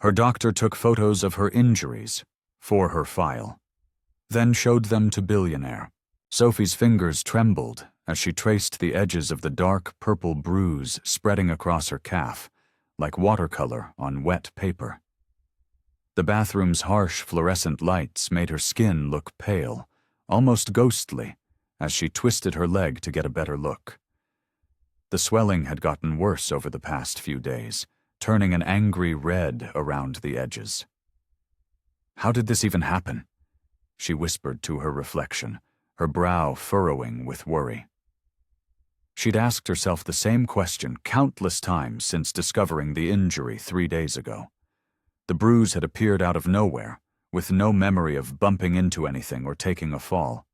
Her doctor took photos of her injuries for her file, then showed them to Billionaire. Sophie's fingers trembled as she traced the edges of the dark purple bruise spreading across her calf, like watercolor on wet paper. The bathroom's harsh fluorescent lights made her skin look pale, almost ghostly, as she twisted her leg to get a better look. The swelling had gotten worse over the past few days, turning an angry red around the edges. How did this even happen? She whispered to her reflection, her brow furrowing with worry. She'd asked herself the same question countless times since discovering the injury 3 days ago. The bruise had appeared out of nowhere, with no memory of bumping into anything or taking a fall.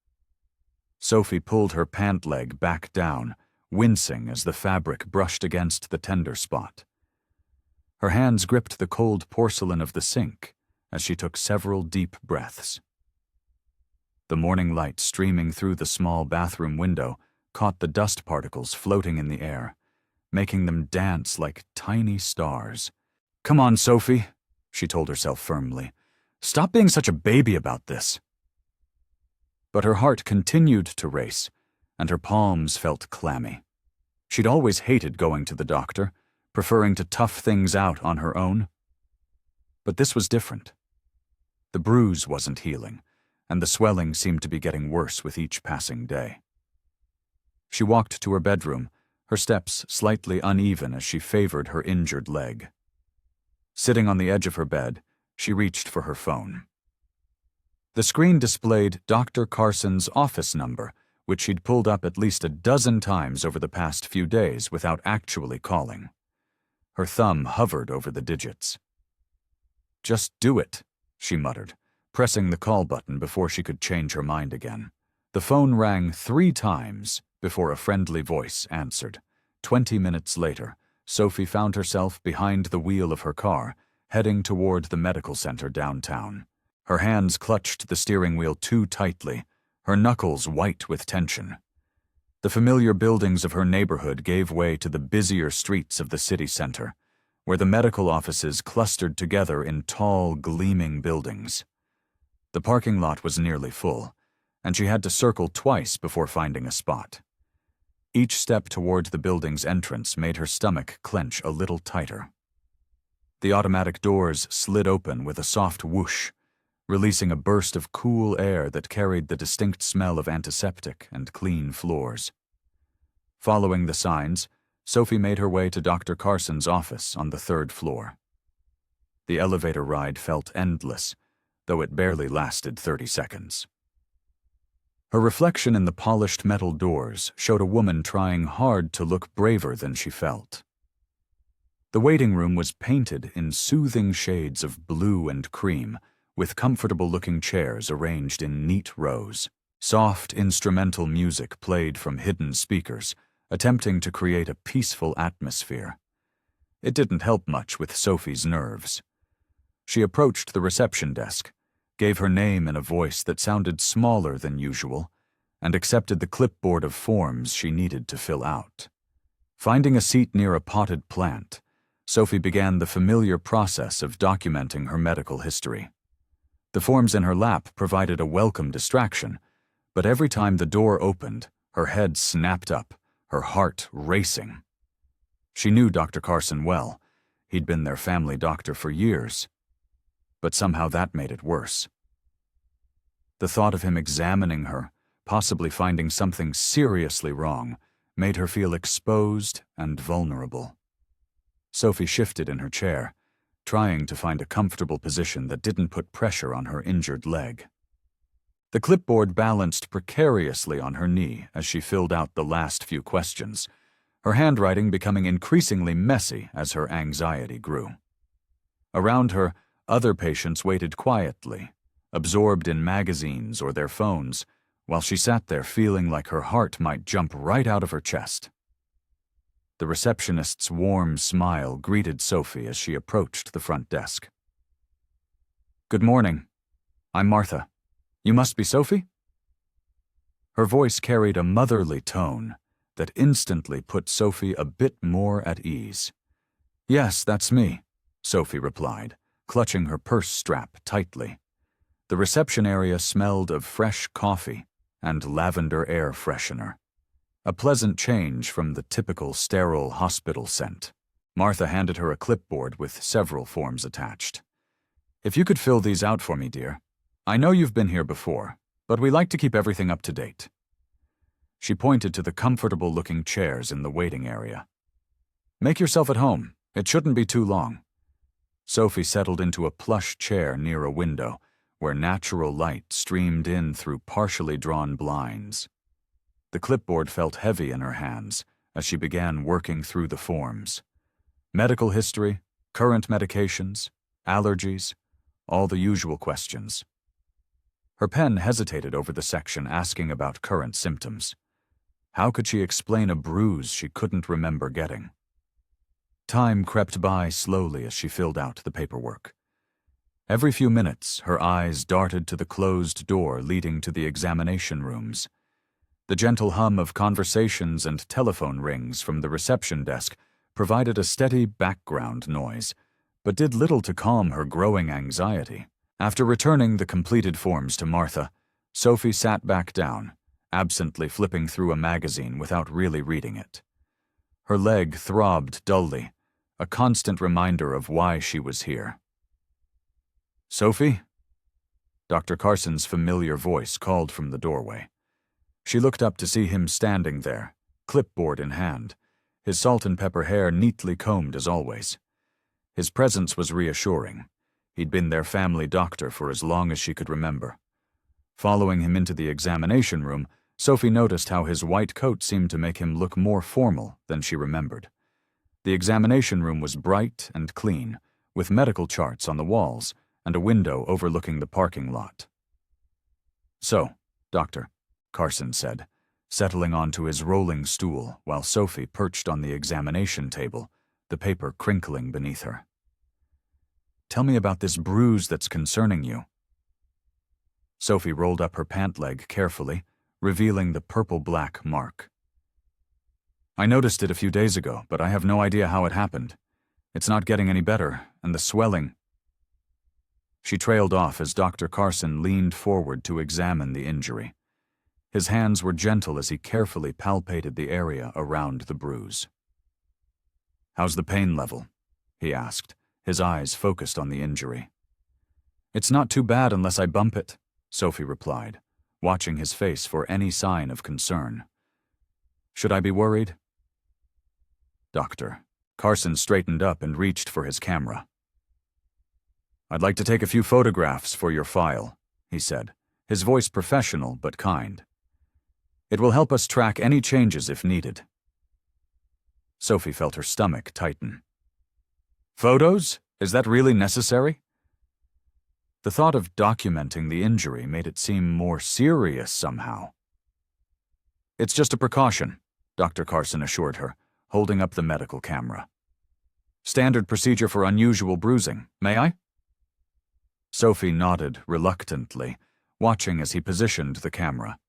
Sophie pulled her pant leg back down, wincing as the fabric brushed against the tender spot. Her hands gripped the cold porcelain of the sink as she took several deep breaths. The morning light streaming through the small bathroom window caught the dust particles floating in the air, making them dance like tiny stars. "Come on, Sophie," she told herself firmly. "Stop being such a baby about this." But her heart continued to race, and her palms felt clammy. She'd always hated going to the doctor, preferring to tough things out on her own. But this was different. The bruise wasn't healing, and the swelling seemed to be getting worse with each passing day. She walked to her bedroom, her steps slightly uneven as she favored her injured leg. Sitting on the edge of her bed, she reached for her phone. The screen displayed Dr. Carson's office number, which she'd pulled up at least a dozen times over the past few days without actually calling. Her thumb hovered over the digits. "Just do it," she muttered, pressing the call button before she could change her mind again. The phone rang 3 times before a friendly voice answered. 20 minutes later, Sophie found herself behind the wheel of her car, heading toward the medical center downtown. Her hands clutched the steering wheel too tightly, her knuckles white with tension. The familiar buildings of her neighborhood gave way to the busier streets of the city center, where the medical offices clustered together in tall, gleaming buildings. The parking lot was nearly full, and she had to circle twice before finding a spot. Each step toward the building's entrance made her stomach clench a little tighter. The automatic doors slid open with a soft whoosh, releasing a burst of cool air that carried the distinct smell of antiseptic and clean floors. Following the signs, Sophie made her way to Dr. Carson's office on the 3rd floor. The elevator ride felt endless, though it barely lasted 30 seconds. Her reflection in the polished metal doors showed a woman trying hard to look braver than she felt. The waiting room was painted in soothing shades of blue and cream, with comfortable-looking chairs arranged in neat rows. Soft instrumental music played from hidden speakers, attempting to create a peaceful atmosphere. It didn't help much with Sophie's nerves. She approached the reception desk, gave her name in a voice that sounded smaller than usual, and accepted the clipboard of forms she needed to fill out. Finding a seat near a potted plant, Sophie began the familiar process of documenting her medical history. The forms in her lap provided a welcome distraction, but every time the door opened, her head snapped up, her heart racing. She knew Dr. Carson well. He'd been their family doctor for years. But somehow that made it worse. The thought of him examining her, possibly finding something seriously wrong, made her feel exposed and vulnerable. Sophie shifted in her chair, trying to find a comfortable position that didn't put pressure on her injured leg. The clipboard balanced precariously on her knee as she filled out the last few questions, her handwriting becoming increasingly messy as her anxiety grew. Around her, other patients waited quietly, absorbed in magazines or their phones, while she sat there feeling like her heart might jump right out of her chest. The receptionist's warm smile greeted Sophie as she approached the front desk. "Good morning. I'm Martha. You must be Sophie?" Her voice carried a motherly tone that instantly put Sophie a bit more at ease. "Yes, that's me," Sophie replied, clutching her purse strap tightly. The reception area smelled of fresh coffee and lavender air freshener, a pleasant change from the typical sterile hospital scent. Martha handed her a clipboard with several forms attached. "If you could fill these out for me, dear. I know you've been here before, but we like to keep everything up to date." She pointed to the comfortable-looking chairs in the waiting area. "Make yourself at home. It shouldn't be too long." Sophie settled into a plush chair near a window, where natural light streamed in through partially drawn blinds. The clipboard felt heavy in her hands as she began working through the forms. Medical history, current medications, allergies, all the usual questions. Her pen hesitated over the section asking about current symptoms. How could she explain a bruise she couldn't remember getting? Time crept by slowly as she filled out the paperwork. Every few minutes, her eyes darted to the closed door leading to the examination rooms. The gentle hum of conversations and telephone rings from the reception desk provided a steady background noise, but did little to calm her growing anxiety. After returning the completed forms to Martha, Sophie sat back down, absently flipping through a magazine without really reading it. Her leg throbbed dully, a constant reminder of why she was here. "Sophie?" Dr. Carson's familiar voice called from the doorway. She looked up to see him standing there, clipboard in hand, his salt and pepper hair neatly combed as always. His presence was reassuring. He'd been their family doctor for as long as she could remember. Following him into the examination room, Sophie noticed how his white coat seemed to make him look more formal than she remembered. The examination room was bright and clean, with medical charts on the walls and a window overlooking the parking lot. "So, Doctor," Carson said, settling onto his rolling stool while Sophie perched on the examination table, the paper crinkling beneath her. "Tell me about this bruise that's concerning you." Sophie rolled up her pant leg carefully, revealing the purple-black mark. "I noticed it a few days ago, but I have no idea how it happened. It's not getting any better, and the swelling—" She trailed off as Dr. Carson leaned forward to examine the injury. His hands were gentle as he carefully palpated the area around the bruise. "How's the pain level?" he asked, his eyes focused on the injury. "It's not too bad unless I bump it," Sophie replied, watching his face for any sign of concern. "Should I be worried?" "Doctor." Carson straightened up and reached for his camera. "I'd like to take a few photographs for your file," he said, his voice professional but kind. "It will help us track any changes if needed." Sophie felt her stomach tighten. "Photos? Is that really necessary?" The thought of documenting the injury made it seem more serious somehow. "It's just a precaution," Dr. Carson assured her, holding up the medical camera. "Standard procedure for unusual bruising. May I?" Sophie nodded reluctantly, watching as he positioned the camera.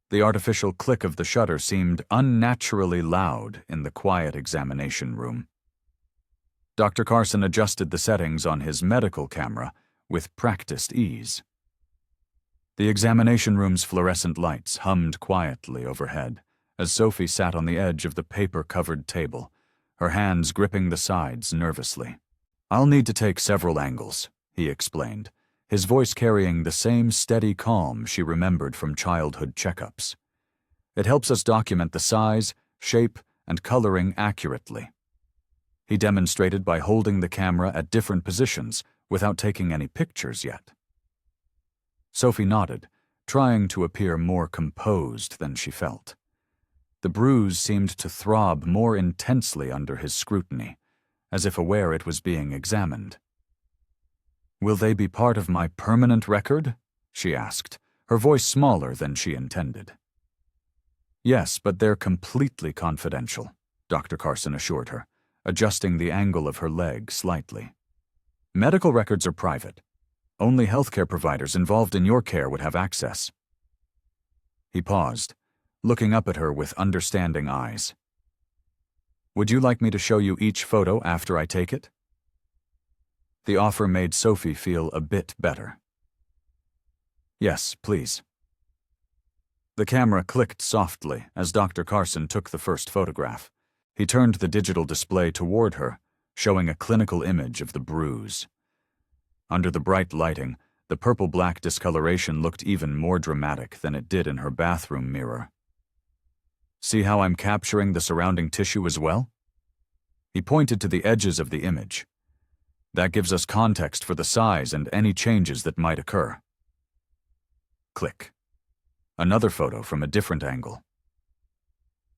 The artificial click of the shutter seemed unnaturally loud in the quiet examination room. Dr. Carson adjusted the settings on his medical camera with practiced ease. The examination room's fluorescent lights hummed quietly overhead as Sophie sat on the edge of the paper-covered table, her hands gripping the sides nervously. "I'll need to take several angles," he explained, his voice carrying the same steady calm she remembered from childhood checkups. "It helps us document the size, shape, and coloring accurately." He demonstrated by holding the camera at different positions without taking any pictures yet. Sophie nodded, trying to appear more composed than she felt. The bruise seemed to throb more intensely under his scrutiny, as if aware it was being examined. "Will they be part of my permanent record?" she asked, her voice smaller than she intended. "Yes, but they're completely confidential," Dr. Carson assured her, adjusting the angle of her leg slightly. "Medical records are private. Only healthcare providers involved in your care would have access." He paused, looking up at her with understanding eyes. "Would you like me to show you each photo after I take it?" The offer made Sophie feel a bit better. "Yes, please." The camera clicked softly as Dr. Carson took the first photograph. He turned the digital display toward her, showing a clinical image of the bruise. Under the bright lighting, the purple-black discoloration looked even more dramatic than it did in her bathroom mirror. "See how I'm capturing the surrounding tissue as well?" He pointed to the edges of the image. "That gives us context for the size and any changes that might occur." Click. Another photo from a different angle.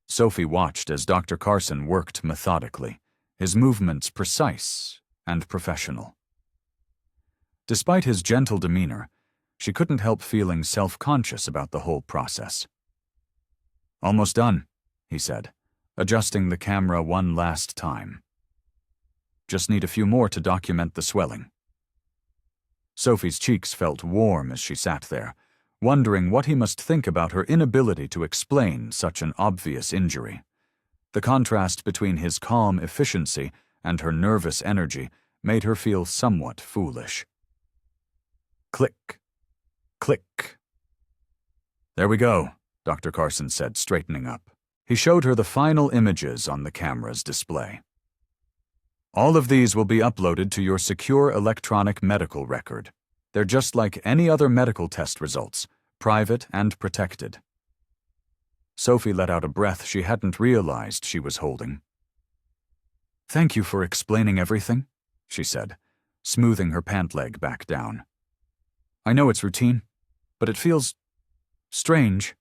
Sophie watched as Dr. Carson worked methodically, his movements precise and professional. Despite his gentle demeanor, she couldn't help feeling self-conscious about the whole process. "Almost done," he said, adjusting the camera one last time. "Just need a few more to document the swelling." Sophie's cheeks felt warm as she sat there, wondering what he must think about her inability to explain such an obvious injury. The contrast between his calm efficiency and her nervous energy made her feel somewhat foolish. Click. Click. "There we go," Dr. Carson said, straightening up. He showed her the final images on the camera's display. "All of these will be uploaded to your secure electronic medical record. They're just like any other medical test results, private and protected." Sophie let out a breath she hadn't realized she was holding. "Thank you for explaining everything," she said, smoothing her pant leg back down. "I know it's routine, but it feels strange."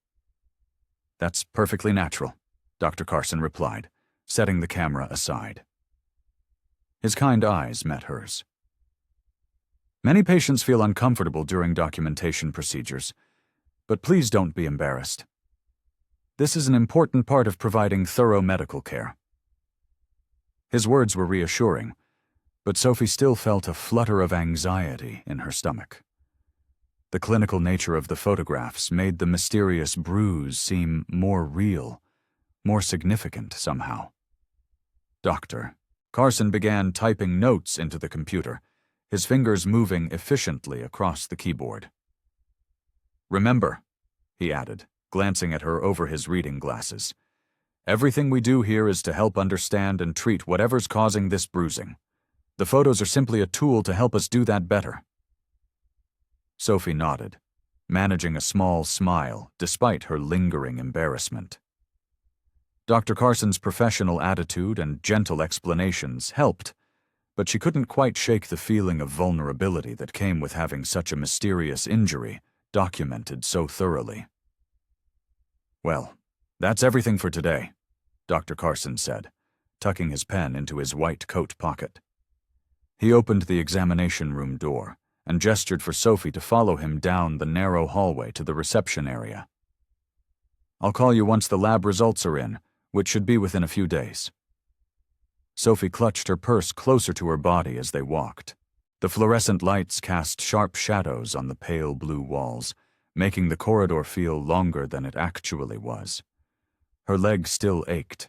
"That's perfectly natural," Dr. Carson replied, setting the camera aside. His kind eyes met hers. "Many patients feel uncomfortable during documentation procedures, but please don't be embarrassed. This is an important part of providing thorough medical care." His words were reassuring, but Sophie still felt a flutter of anxiety in her stomach. The clinical nature of the photographs made the mysterious bruise seem more real, more significant somehow. Dr. Carson began typing notes into the computer, his fingers moving efficiently across the keyboard. "Remember," he added, glancing at her over his reading glasses, "everything we do here is to help understand and treat whatever's causing this bruising. The photos are simply a tool to help us do that better." Sophie nodded, managing a small smile despite her lingering embarrassment. Dr. Carson's professional attitude and gentle explanations helped, but she couldn't quite shake the feeling of vulnerability that came with having such a mysterious injury documented so thoroughly. "Well, that's everything for today," Dr. Carson said, tucking his pen into his white coat pocket. He opened the examination room door and gestured for Sophie to follow him down the narrow hallway to the reception area. "I'll call you once the lab results are in, which should be within a few days." Sophie clutched her purse closer to her body as they walked. The fluorescent lights cast sharp shadows on the pale blue walls, making the corridor feel longer than it actually was. Her leg still ached,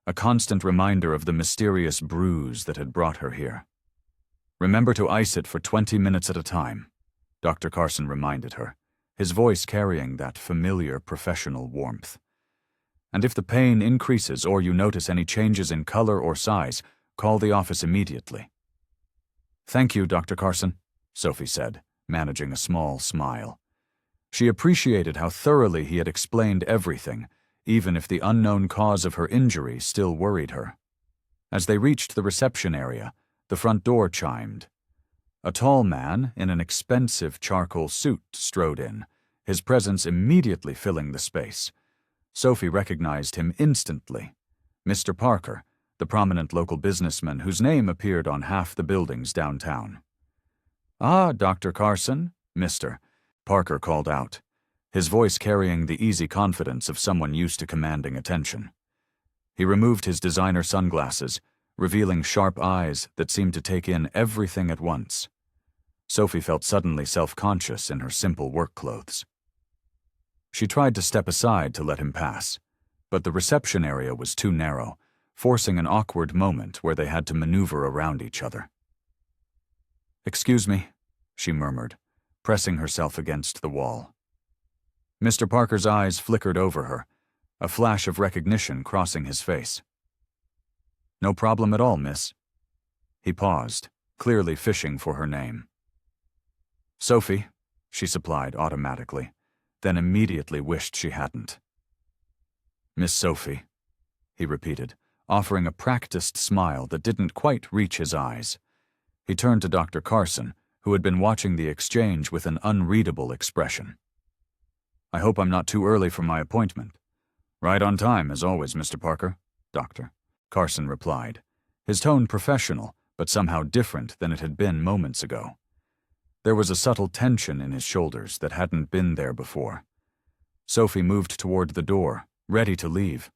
a constant reminder of the mysterious bruise that had brought her here. "Remember to ice it for 20 minutes at a time," Dr. Carson reminded her, his voice carrying that familiar professional warmth. "And if the pain increases or you notice any changes in color or size, call the office immediately." "Thank you, Dr. Carson," Sophie said, managing a small smile. She appreciated how thoroughly he had explained everything, even if the unknown cause of her injury still worried her. As they reached the reception area, the front door chimed. A tall man in an expensive charcoal suit strode in, his presence immediately filling the space. Sophie recognized him instantly. Mr. Parker, the prominent local businessman whose name appeared on half the buildings downtown. "Ah, Dr. Carson, Mr." Parker called out, his voice carrying the easy confidence of someone used to commanding attention. He removed his designer sunglasses, revealing sharp eyes that seemed to take in everything at once. Sophie felt suddenly self-conscious in her simple work clothes. She tried to step aside to let him pass, but the reception area was too narrow, forcing an awkward moment where they had to maneuver around each other. "Excuse me," she murmured, pressing herself against the wall. Mr. Parker's eyes flickered over her, a flash of recognition crossing his face. "No problem at all, miss." He paused, clearly fishing for her name. "Sophie," she supplied automatically, then immediately wished she hadn't. "Miss Sophie," he repeated, offering a practiced smile that didn't quite reach his eyes. He turned to Dr. Carson, who had been watching the exchange with an unreadable expression. "I hope I'm not too early for my appointment." "Right on time, as always, Mr. Parker." "Doctor," Carson replied, his tone professional, but somehow different than it had been moments ago. There was a subtle tension in his shoulders that hadn't been there before. Sophie moved toward the door, ready to leave,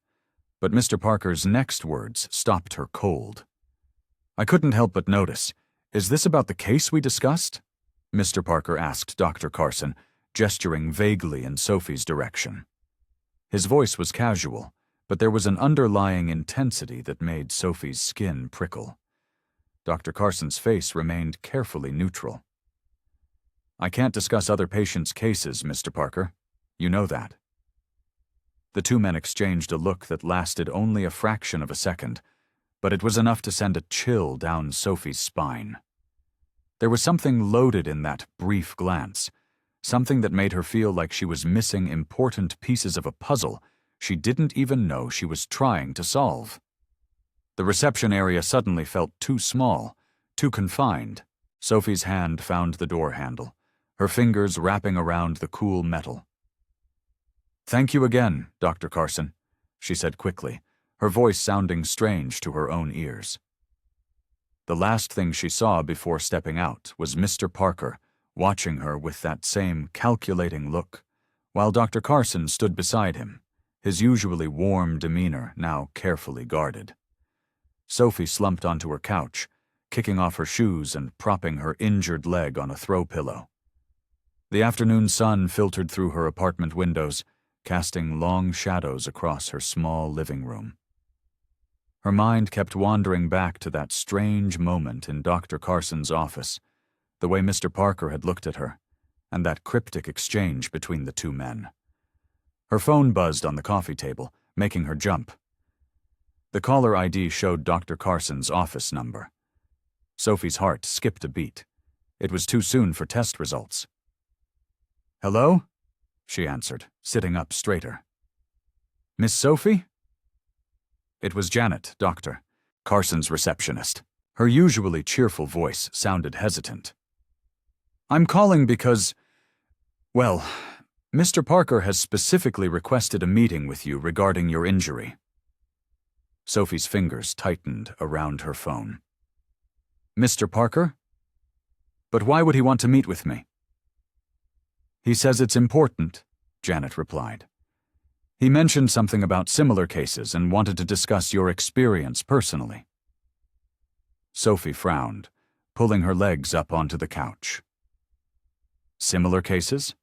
but Mr. Parker's next words stopped her cold. "I couldn't help but notice. Is this about the case we discussed?" Mr. Parker asked Dr. Carson, gesturing vaguely in Sophie's direction. His voice was casual, but there was an underlying intensity that made Sophie's skin prickle. Dr. Carson's face remained carefully neutral. "I can't discuss other patients' cases, Mr. Parker. You know that." The two men exchanged a look that lasted only a fraction of a second, but it was enough to send a chill down Sophie's spine. There was something loaded in that brief glance, something that made her feel like she was missing important pieces of a puzzle she didn't even know she was trying to solve. The reception area suddenly felt too small, too confined. Sophie's hand found the door handle, her fingers wrapping around the cool metal. "Thank you again, Dr. Carson," she said quickly, her voice sounding strange to her own ears. The last thing she saw before stepping out was Mr. Parker watching her with that same calculating look, while Dr. Carson stood beside him, his usually warm demeanor now carefully guarded. Sophie slumped onto her couch, kicking off her shoes and propping her injured leg on a throw pillow. The afternoon sun filtered through her apartment windows, casting long shadows across her small living room. Her mind kept wandering back to that strange moment in Dr. Carson's office, the way Mr. Parker had looked at her, and that cryptic exchange between the two men. Her phone buzzed on the coffee table, making her jump. The caller ID showed Dr. Carson's office number. Sophie's heart skipped a beat. It was too soon for test results. "Hello?" she answered, sitting up straighter. "Miss Sophie?" It was Janet, Doctor, Carson's receptionist. Her usually cheerful voice sounded hesitant. "I'm calling because, well, Mr. Parker has specifically requested a meeting with you regarding your injury." Sophie's fingers tightened around her phone. "Mr. Parker? But why would he want to meet with me?" "He says it's important," Janet replied. "He mentioned something about similar cases and wanted to discuss your experience personally." Sophie frowned, pulling her legs up onto the couch. "Similar cases?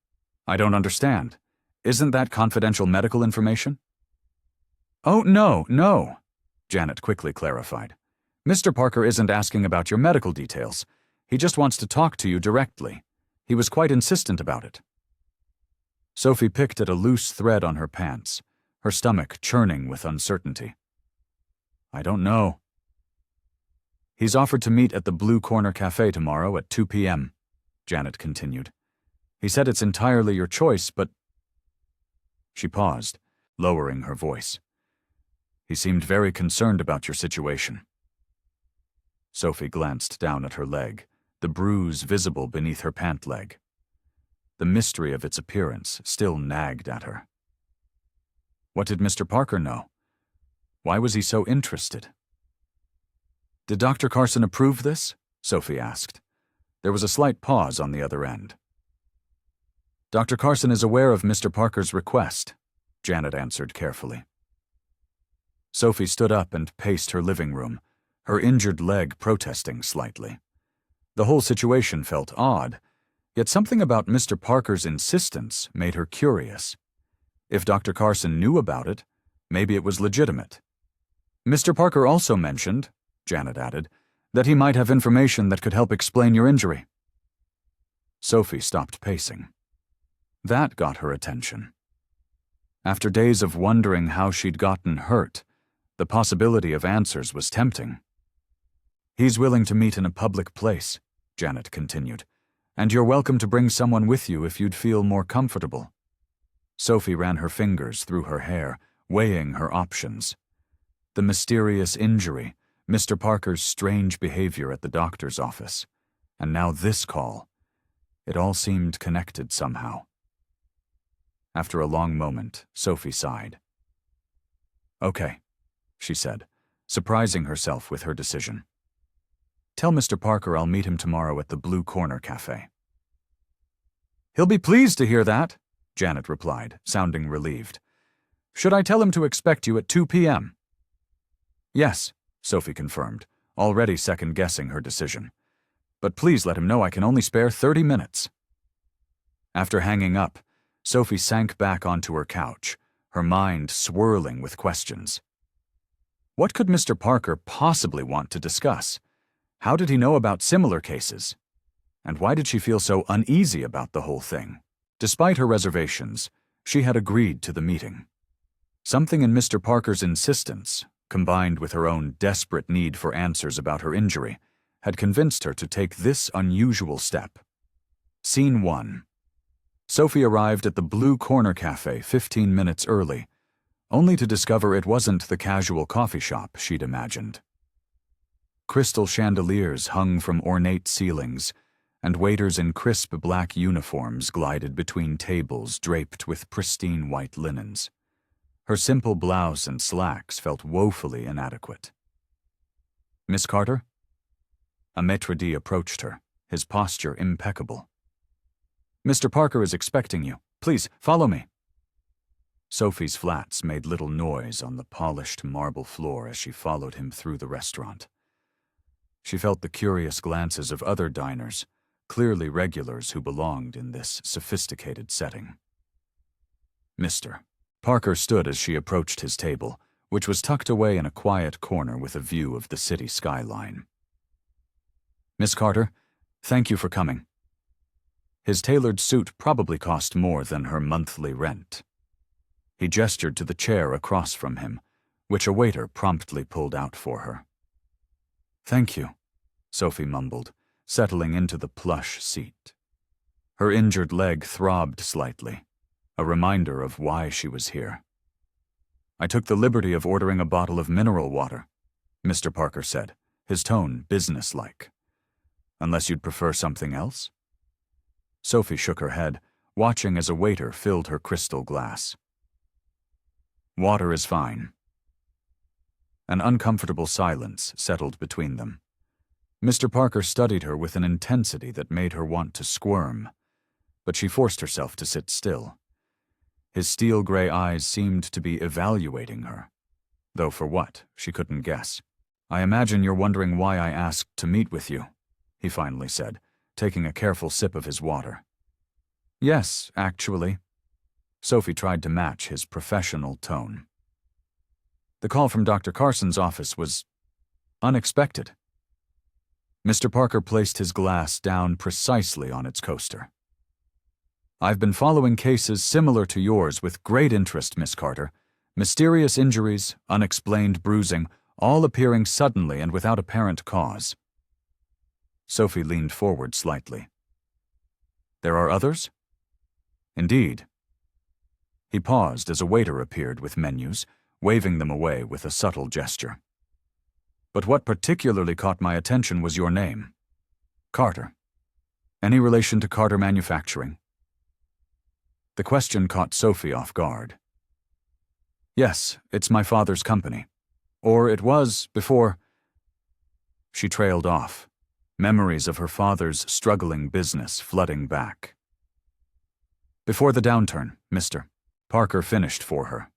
I don't understand. Isn't that confidential medical information?" "Oh, no, Janet quickly clarified. "Mr. Parker isn't asking about your medical details. He just wants to talk to you directly. He was quite insistent about it." Sophie picked at a loose thread on her pants, her stomach churning with uncertainty. "I don't know." "He's offered to meet at the Blue Corner Cafe tomorrow at 2 p.m., Janet continued. "He said it's entirely your choice, but—" She paused, lowering her voice. "He seemed very concerned about your situation." Sophie glanced down at her leg, the bruise visible beneath her pant leg. The mystery of its appearance still nagged at her. What did Mr. Parker know? Why was he so interested? "Did Dr. Carson approve this?" Sophie asked. There was a slight pause on the other end. "Dr. Carson is aware of Mr. Parker's request," Janet answered carefully. Sophie stood up and paced her living room, her injured leg protesting slightly. The whole situation felt odd, yet something about Mr. Parker's insistence made her curious. If Dr. Carson knew about it, maybe it was legitimate. "Mr. Parker also mentioned," Janet added, That he might have information that could help explain your injury. Sophie stopped pacing. That got her attention. After days of wondering how she'd gotten hurt, the possibility of answers was tempting. He's willing to meet in a public place, Janet continued, and you're welcome to bring someone with you if you'd feel more comfortable. Sophie ran her fingers through her hair, weighing her options. The mysterious injury, Mr. Parker's strange behavior at the doctor's office, and now this call. It all seemed connected somehow. After a long moment, Sophie sighed. Okay, she said, surprising herself with her decision. Tell Mr. Parker I'll meet him tomorrow at the Blue Corner Cafe. He'll be pleased to hear that, Janet replied, sounding relieved. Should I tell him to expect you at 2 p.m.? Yes, Sophie confirmed, already second-guessing her decision. But please let him know I can only spare 30 minutes. After hanging up, Sophie sank back onto her couch, her mind swirling with questions. What could Mr. Parker possibly want to discuss? How did he know about similar cases? And why did she feel so uneasy about the whole thing? Despite her reservations, she had agreed to the meeting. Something in Mr. Parker's insistence, combined with her own desperate need for answers about her injury, had convinced her to take this unusual step. Scene 1. Sophie arrived at the Blue Corner Cafe 15 minutes early, only to discover it wasn't the casual coffee shop she'd imagined. Crystal chandeliers hung from ornate ceilings, and waiters in crisp black uniforms glided between tables draped with pristine white linens. Her simple blouse and slacks felt woefully inadequate. Miss Carter? A maitre d' approached her, his posture impeccable. Mr. Parker is expecting you. Please, follow me. Sophie's flats made little noise on the polished marble floor as she followed him through the restaurant. She felt the curious glances of other diners, clearly regulars who belonged in this sophisticated setting. Mr. Parker stood as she approached his table, which was tucked away in a quiet corner with a view of the city skyline. Miss Carter, thank you for coming. His tailored suit probably cost more than her monthly rent. He gestured to the chair across from him, which a waiter promptly pulled out for her. Thank you, Sophie mumbled, settling into the plush seat. Her injured leg throbbed slightly, a reminder of why she was here. I took the liberty of ordering a bottle of mineral water, Mr. Parker said, his tone businesslike. Unless you'd prefer something else? Sophie shook her head, watching as a waiter filled her crystal glass. Water is fine. An uncomfortable silence settled between them. Mr. Parker studied her with an intensity that made her want to squirm, but she forced herself to sit still. His steel-gray eyes seemed to be evaluating her, though for what, she couldn't guess. I imagine you're wondering why I asked to meet with you, he finally said, taking a careful sip of his water. Yes, actually. Sophie tried to match his professional tone. The call from Dr. Carson's office was unexpected. Mr. Parker placed his glass down precisely on its coaster. I've been following cases similar to yours with great interest, Miss Carter. Mysterious injuries, unexplained bruising, all appearing suddenly and without apparent cause. Sophie leaned forward slightly. There are others? Indeed. He paused as a waiter appeared with menus, waving them away with a subtle gesture. But what particularly caught my attention was your name. Carter. Any relation to Carter Manufacturing? The question caught Sophie off guard. Yes, it's my father's company. Or it was before. She trailed off, memories of her father's struggling business flooding back. Before the downturn, Mr. Parker finished for her.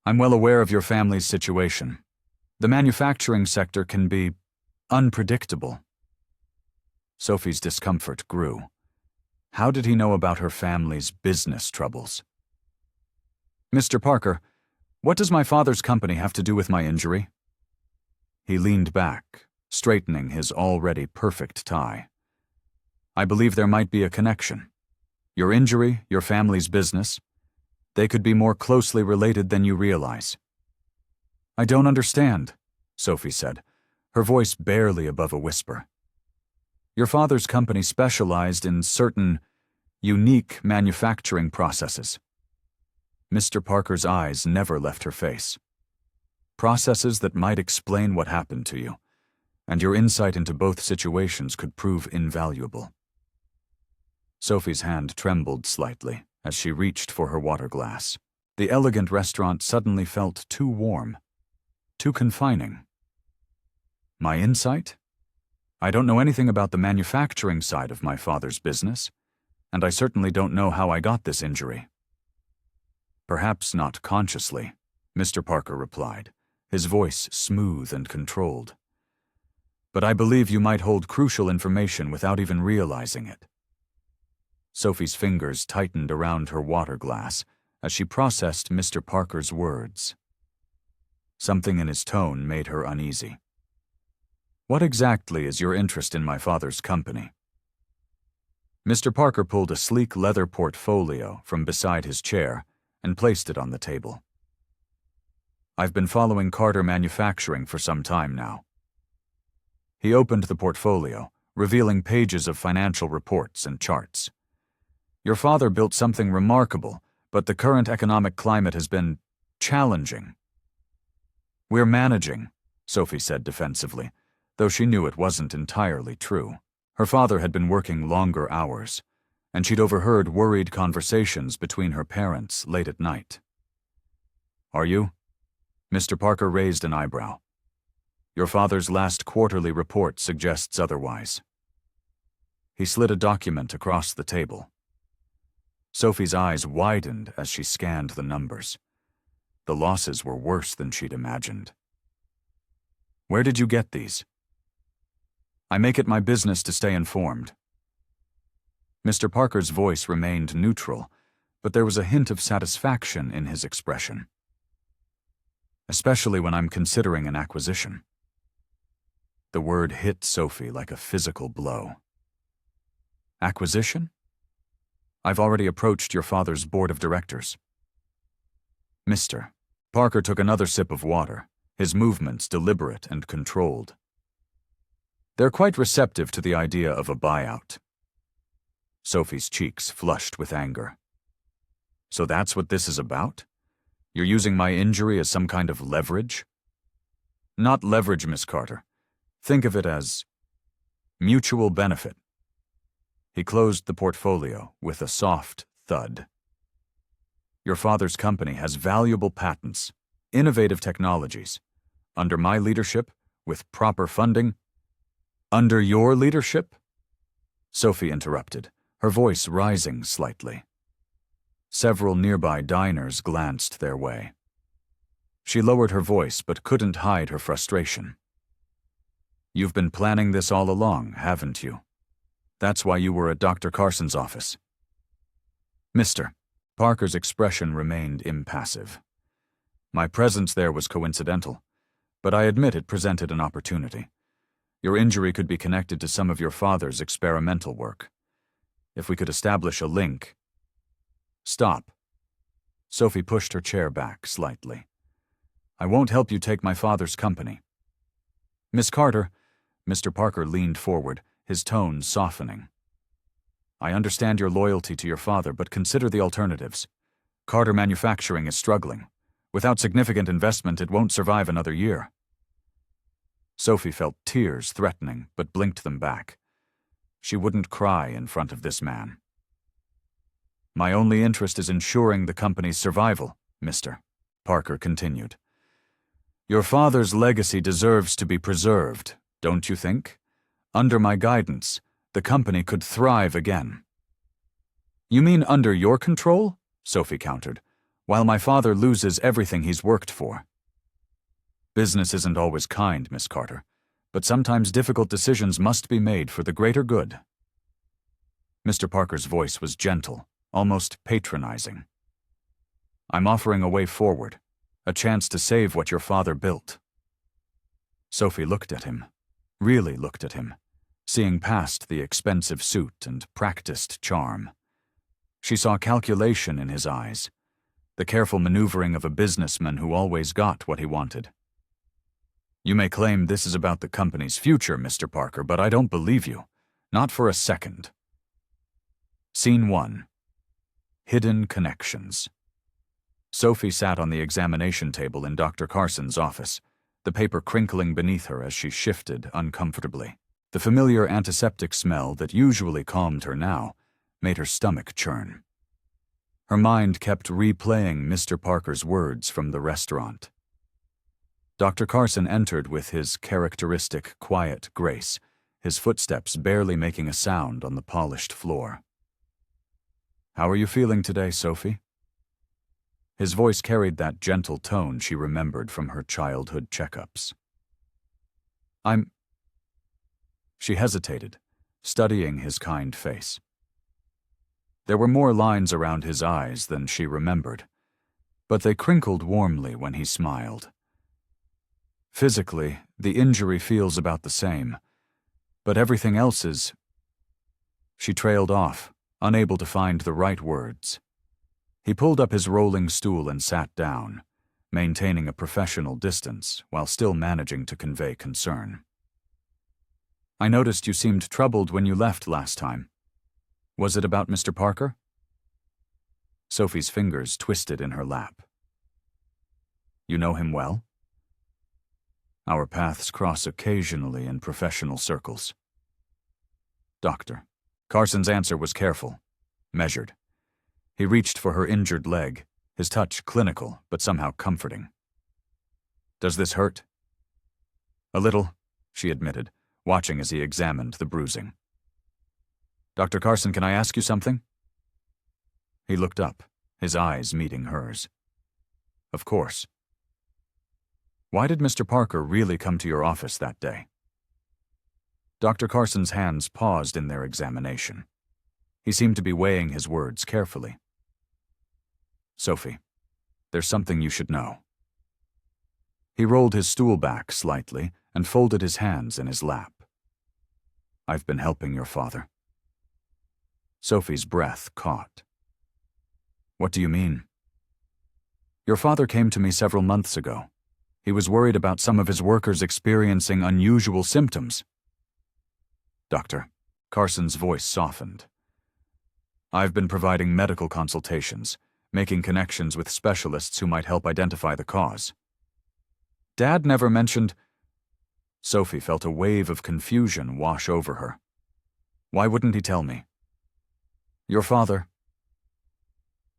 I'm well aware of your family's situation. The manufacturing sector can be unpredictable. Sophie's discomfort grew. How did he know about her family's business troubles? Mr. Parker, what does my father's company have to do with my injury? He leaned back, straightening his already perfect tie. "I believe there might be a connection. Your injury, your family's business, they could be more closely related than you realize." "I don't understand," Sophie said, her voice barely above a whisper. "Your father's company specialized in certain, unique manufacturing processes." Mr. Parker's eyes never left her face. "Processes that might explain what happened to you, and your insight into both situations could prove invaluable." Sophie's hand trembled slightly as she reached for her water glass. The elegant restaurant suddenly felt too warm, too confining. "My insight? I don't know anything about the manufacturing side of my father's business, and I certainly don't know how I got this injury." "Perhaps not consciously," Mr. Parker replied, his voice smooth and controlled. "But I believe you might hold crucial information without even realizing it." Sophie's fingers tightened around her water glass as she processed Mr. Parker's words. Something in his tone made her uneasy. "What exactly is your interest in my father's company?" Mr. Parker pulled a sleek leather portfolio from beside his chair and placed it on the table. "I've been following Carter Manufacturing for some time now." He opened the portfolio, revealing pages of financial reports and charts. "Your father built something remarkable, but the current economic climate has been challenging." "We're managing," Sophie said defensively, though she knew it wasn't entirely true. Her father had been working longer hours, and she'd overheard worried conversations between her parents late at night. "Are you?" Mr. Parker raised an eyebrow. "Your father's last quarterly report suggests otherwise." He slid a document across the table. Sophie's eyes widened as she scanned the numbers. The losses were worse than she'd imagined. "Where did you get these?" "I make it my business to stay informed." Mr. Parker's voice remained neutral, but there was a hint of satisfaction in his expression. "Especially when I'm considering an acquisition." The word hit Sophie like a physical blow. "Acquisition? I've already approached your father's board of directors." "Mr." Parker took another sip of water, his movements deliberate and controlled. "They're quite receptive to the idea of a buyout." Sophie's cheeks flushed with anger. "So that's what this is about? You're using my injury as some kind of leverage?" "Not leverage, Miss Carter. Think of it as mutual benefit." He closed the portfolio with a soft thud. "Your father's company has valuable patents, innovative technologies. Under my leadership, with proper funding—" "Under your leadership?" Sophie interrupted, her voice rising slightly. Several nearby diners glanced their way. She lowered her voice but couldn't hide her frustration. "You've been planning this all along, haven't you? That's why you were at Dr. Carson's office." "Mr." Parker's expression remained impassive. "My presence there was coincidental, but I admit it presented an opportunity. Your injury could be connected to some of your father's experimental work. If we could establish a link—" "Stop." Sophie pushed her chair back slightly. "I won't help you take my father's company." "Miss Carter," Mr. Parker leaned forward, his tone softening. "I understand your loyalty to your father, but consider the alternatives. Carter Manufacturing is struggling. Without significant investment, it won't survive another year." Sophie felt tears threatening, but blinked them back. She wouldn't cry in front of this man. "My only interest is ensuring the company's survival, Mr." Parker continued. "Your father's legacy deserves to be preserved, don't you think? Under my guidance, the company could thrive again." "You mean under your control?" Sophie countered, "while my father loses everything he's worked for." "Business isn't always kind, Miss Carter, but sometimes difficult decisions must be made for the greater good." Mr. Parker's voice was gentle, almost patronizing. "I'm offering a way forward, a chance to save what your father built." Sophie looked at him. really looked at him, seeing past the expensive suit and practiced charm. She saw calculation in his eyes, the careful maneuvering of a businessman who always got what he wanted. "You may claim this is about the company's future, Mr. Parker, but I don't believe you. Not for a second." Scene 1. Hidden Connections. Sophie sat on the examination table in Dr. Carson's office, the paper crinkling beneath her as she shifted uncomfortably. The familiar antiseptic smell that usually calmed her now made her stomach churn. Her mind kept replaying Mr. Parker's words from the restaurant. Dr. Carson entered with his characteristic quiet grace, his footsteps barely making a sound on the polished floor. "How are you feeling today, Sophie?" His voice carried that gentle tone she remembered from her childhood checkups. She hesitated, studying his kind face. There were more lines around his eyes than she remembered, but they crinkled warmly when he smiled. "Physically, the injury feels about the same, but everything else is—" She trailed off, unable to find the right words. He pulled up his rolling stool and sat down, maintaining a professional distance while still managing to convey concern. "I noticed you seemed troubled when you left last time. Was it about Mr. Parker?" Sophie's fingers twisted in her lap. "You know him well?" "Our paths cross occasionally in professional circles." "Doctor." Carson's answer was careful, measured. He reached for her injured leg, his touch clinical but somehow comforting. "Does this hurt?" "A little," she admitted, watching as he examined the bruising. "Dr. Carson, can I ask you something?" He looked up, his eyes meeting hers. "Of course." "Why did Mr. Parker really come to your office that day?" Dr. Carson's hands paused in their examination. He seemed to be weighing his words carefully. "Sophie, there's something you should know." He rolled his stool back slightly and folded his hands in his lap. "I've been helping your father." Sophie's breath caught. "What do you mean?" "Your father came to me several months ago. He was worried about some of his workers experiencing unusual symptoms." "Doctor," Carson's voice softened. "I've been providing medical consultations, making connections with specialists who might help identify the cause." "Dad never mentioned—" Sophie felt a wave of confusion wash over her. "Why wouldn't he tell me?" "Your father—"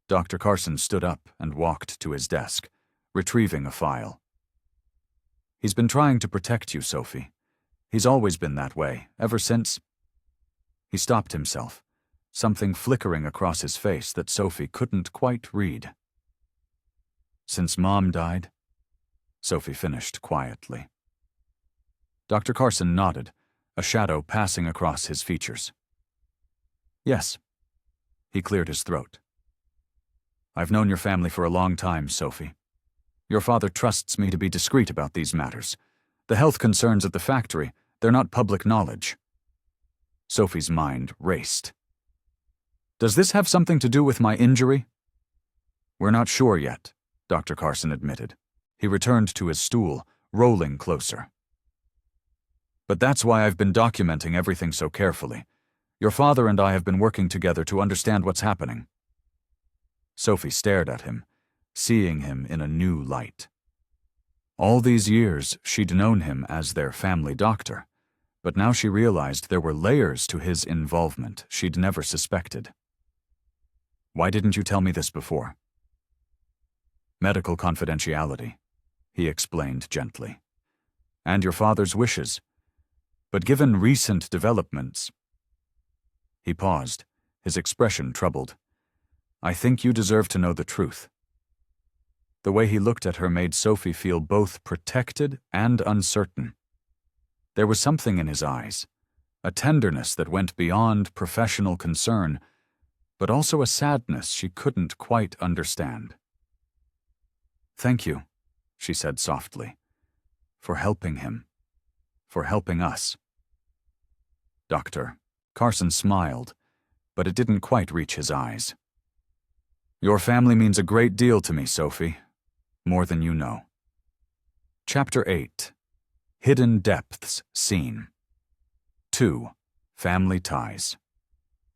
Dr. Carson stood up and walked to his desk, retrieving a file. "He's been trying to protect you, Sophie. He's always been that way, ever since—" He stopped himself, something flickering across his face that Sophie couldn't quite read. "Since Mom died?" Sophie finished quietly. Dr. Carson nodded, a shadow passing across his features. "Yes." He cleared his throat. "I've known your family for a long time, Sophie. Your father trusts me to be discreet about these matters. The health concerns at the factory, they're not public knowledge." Sophie's mind raced. "Does this have something to do with my injury?" "We're not sure yet," Dr. Carson admitted. He returned to his stool, rolling closer. "But that's why I've been documenting everything so carefully. Your father and I have been working together to understand what's happening." Sophie stared at him, seeing him in a new light. All these years, she'd known him as their family doctor, but now she realized there were layers to his involvement she'd never suspected. "Why didn't you tell me this before?" "Medical confidentiality," he explained gently. "And your father's wishes. But given recent developments—" He paused, his expression troubled. "I think you deserve to know the truth." The way he looked at her made Sophie feel both protected and uncertain. There was something in his eyes, a tenderness that went beyond professional concern, but also a sadness she couldn't quite understand. "Thank you," she said softly, "for helping him." for helping us." Dr. Carson smiled, but it didn't quite reach his eyes. "Your family means a great deal to me, Sophie. More than you know." Chapter 8. Hidden Depths Seen. 2. Family Ties.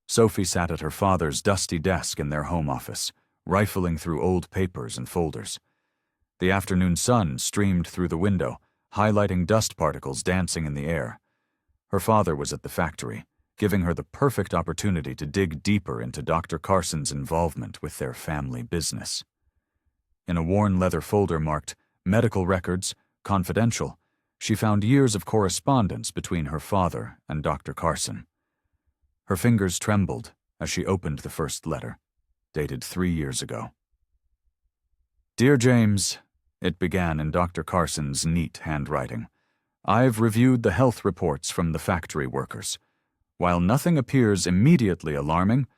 Sophie sat at her father's dusty desk in their home office, rifling through old papers and folders. The afternoon sun streamed through the window, highlighting dust particles dancing in the air. Her father was at the factory, giving her the perfect opportunity to dig deeper into Dr. Carson's involvement with their family business. In a worn leather folder marked Medical Records, Confidential, she found years of correspondence between her father and Dr. Carson. Her fingers trembled as she opened the first letter, dated 3 years ago. "Dear James," it began in Dr. Carson's neat handwriting, "I've reviewed the health reports from the factory workers. While nothing appears immediately alarming,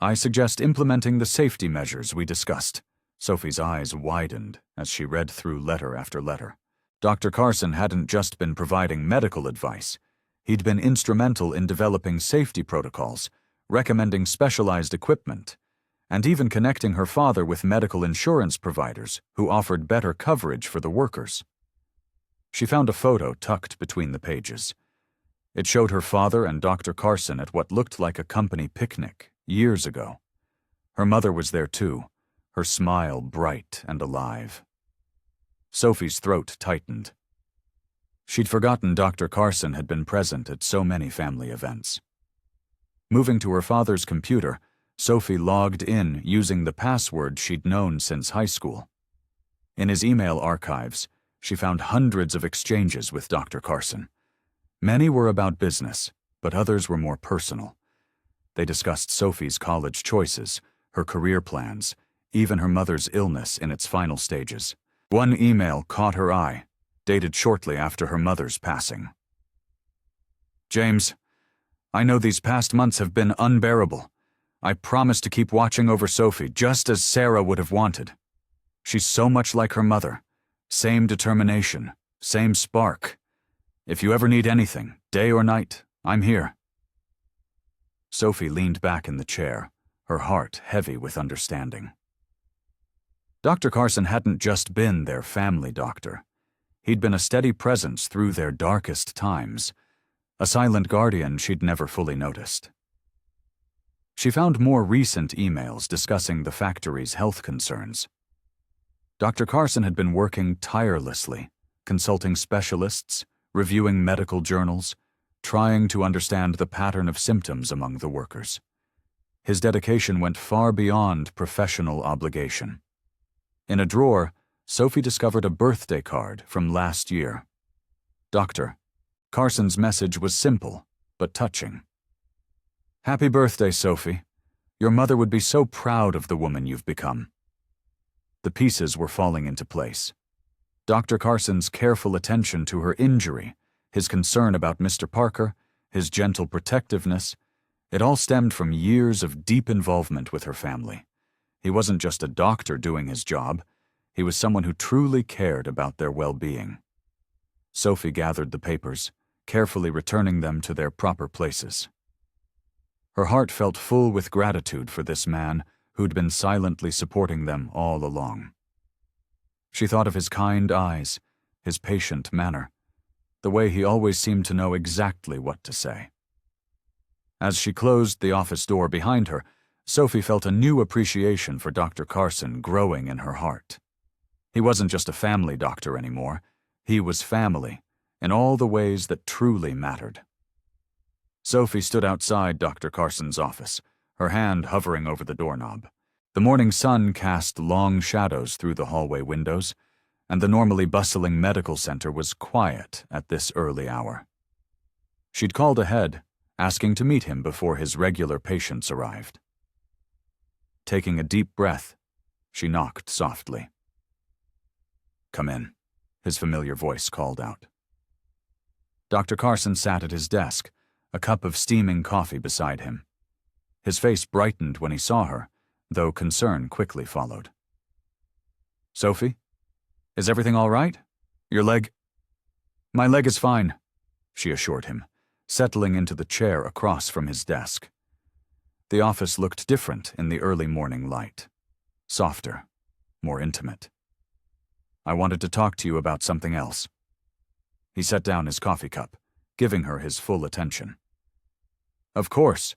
I suggest implementing the safety measures we discussed." Sophie's eyes widened as she read through letter after letter. Dr. Carson hadn't just been providing medical advice. He'd been instrumental in developing safety protocols, recommending specialized equipment, and even connecting her father with medical insurance providers who offered better coverage for the workers. She found a photo tucked between the pages. It showed her father and Dr. Carson at what looked like a company picnic years ago. Her mother was there too, her smile bright and alive. Sophie's throat tightened. She'd forgotten Dr. Carson had been present at so many family events. Moving to her father's computer, Sophie logged in using the password she'd known since high school. In his email archives, she found hundreds of exchanges with Dr. Carson. Many were about business, but others were more personal. They discussed Sophie's college choices, her career plans, even her mother's illness in its final stages. One email caught her eye, dated shortly after her mother's passing. "James, I know these past months have been unbearable. I promise to keep watching over Sophie just as Sarah would have wanted. She's so much like her mother. Same determination, same spark. If you ever need anything, day or night, I'm here." Sophie leaned back in the chair, her heart heavy with understanding. Dr. Carson hadn't just been their family doctor. He'd been a steady presence through their darkest times, a silent guardian she'd never fully noticed. She found more recent emails discussing the factory's health concerns. Dr. Carson had been working tirelessly, consulting specialists, reviewing medical journals, trying to understand the pattern of symptoms among the workers. His dedication went far beyond professional obligation. In a drawer, Sophie discovered a birthday card from last year. Dr. Carson's message was simple, but touching. "Happy birthday, Sophie. Your mother would be so proud of the woman you've become." The pieces were falling into place. Dr. Carson's careful attention to her injury, his concern about Mr. Parker, his gentle protectiveness, it all stemmed from years of deep involvement with her family. He wasn't just a doctor doing his job. He was someone who truly cared about their well-being. Sophie gathered the papers, carefully returning them to their proper places. Her heart felt full with gratitude for this man who'd been silently supporting them all along. She thought of his kind eyes, his patient manner, the way he always seemed to know exactly what to say. As she closed the office door behind her, Sophie felt a new appreciation for Dr. Carson growing in her heart. He wasn't just a family doctor anymore. He was family, in all the ways that truly mattered. Sophie stood outside Dr. Carson's office, her hand hovering over the doorknob. The morning sun cast long shadows through the hallway windows, and the normally bustling medical center was quiet at this early hour. She'd called ahead, asking to meet him before his regular patients arrived. Taking a deep breath, she knocked softly. "Come in," his familiar voice called out. Dr. Carson sat at his desk, a cup of steaming coffee beside him. His face brightened when he saw her, though concern quickly followed. "Sophie, is everything all right? Your leg?" "My leg is fine. she assured him, settling into the chair across from his desk. The office looked different in the early morning light. Softer, more intimate. I wanted to talk to you about something else. He set down his coffee cup, giving her his full attention. Of course.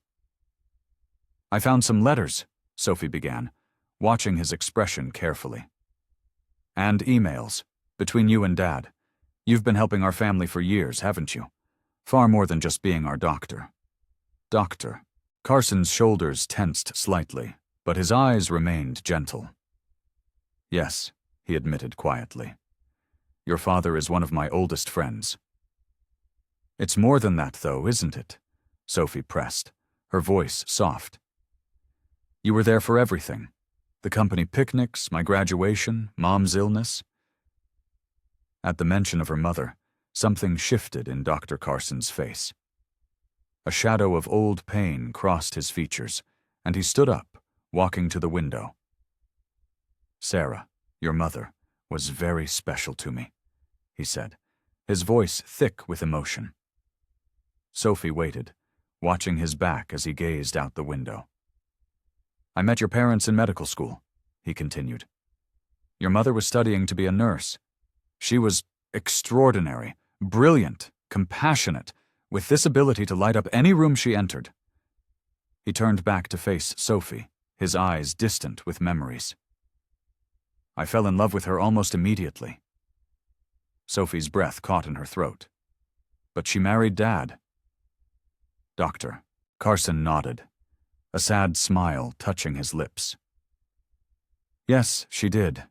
I found some letters, Sophie began, watching his expression carefully. And emails, between you and Dad. You've been helping our family for years, haven't you? Far more than just being our doctor. Doctor. Carson's shoulders tensed slightly, but his eyes remained gentle. Yes, he admitted quietly. Your father is one of my oldest friends. It's more than that, though, isn't it? Sophie pressed, her voice soft. You were there for everything. The company picnics, my graduation, Mom's illness. At the mention of her mother, something shifted in Dr. Carson's face. A shadow of old pain crossed his features, and he stood up, walking to the window. Sarah, your mother, was very special to me, he said, his voice thick with emotion. Sophie waited, watching his back as he gazed out the window. I met your parents in medical school, he continued. Your mother was studying to be a nurse. She was extraordinary, brilliant, compassionate, with this ability to light up any room she entered. He turned back to face Sophie, his eyes distant with memories. I fell in love with her almost immediately. Sophie's breath caught in her throat. But she married Dad. Doctor. Carson nodded, a sad smile touching his lips. Yes, she did.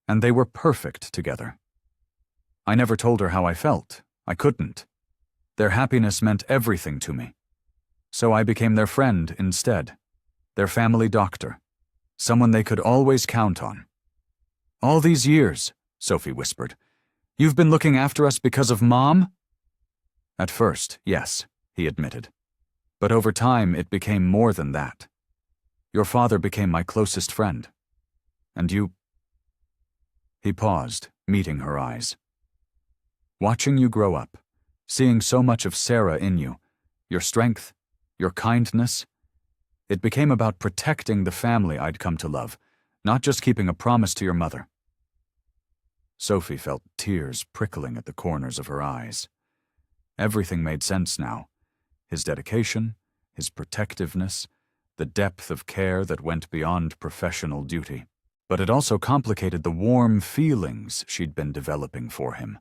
And they were perfect together. I never told her how I felt. I couldn't. Their happiness meant everything to me. So I became their friend instead, their family doctor, someone they could always count on. All these years, Sophie whispered, you've been looking after us because of Mom? At first, yes, he admitted. But over time, it became more than that. Your father became my closest friend. And you... He paused, meeting her eyes. Watching you grow up, seeing so much of Sarah in you, your strength, your kindness, it became about protecting the family I'd come to love, not just keeping a promise to your mother. Sophie felt tears prickling at the corners of her eyes. Everything made sense now. His dedication, his protectiveness, the depth of care that went beyond professional duty. But it also complicated the warm feelings she'd been developing for him.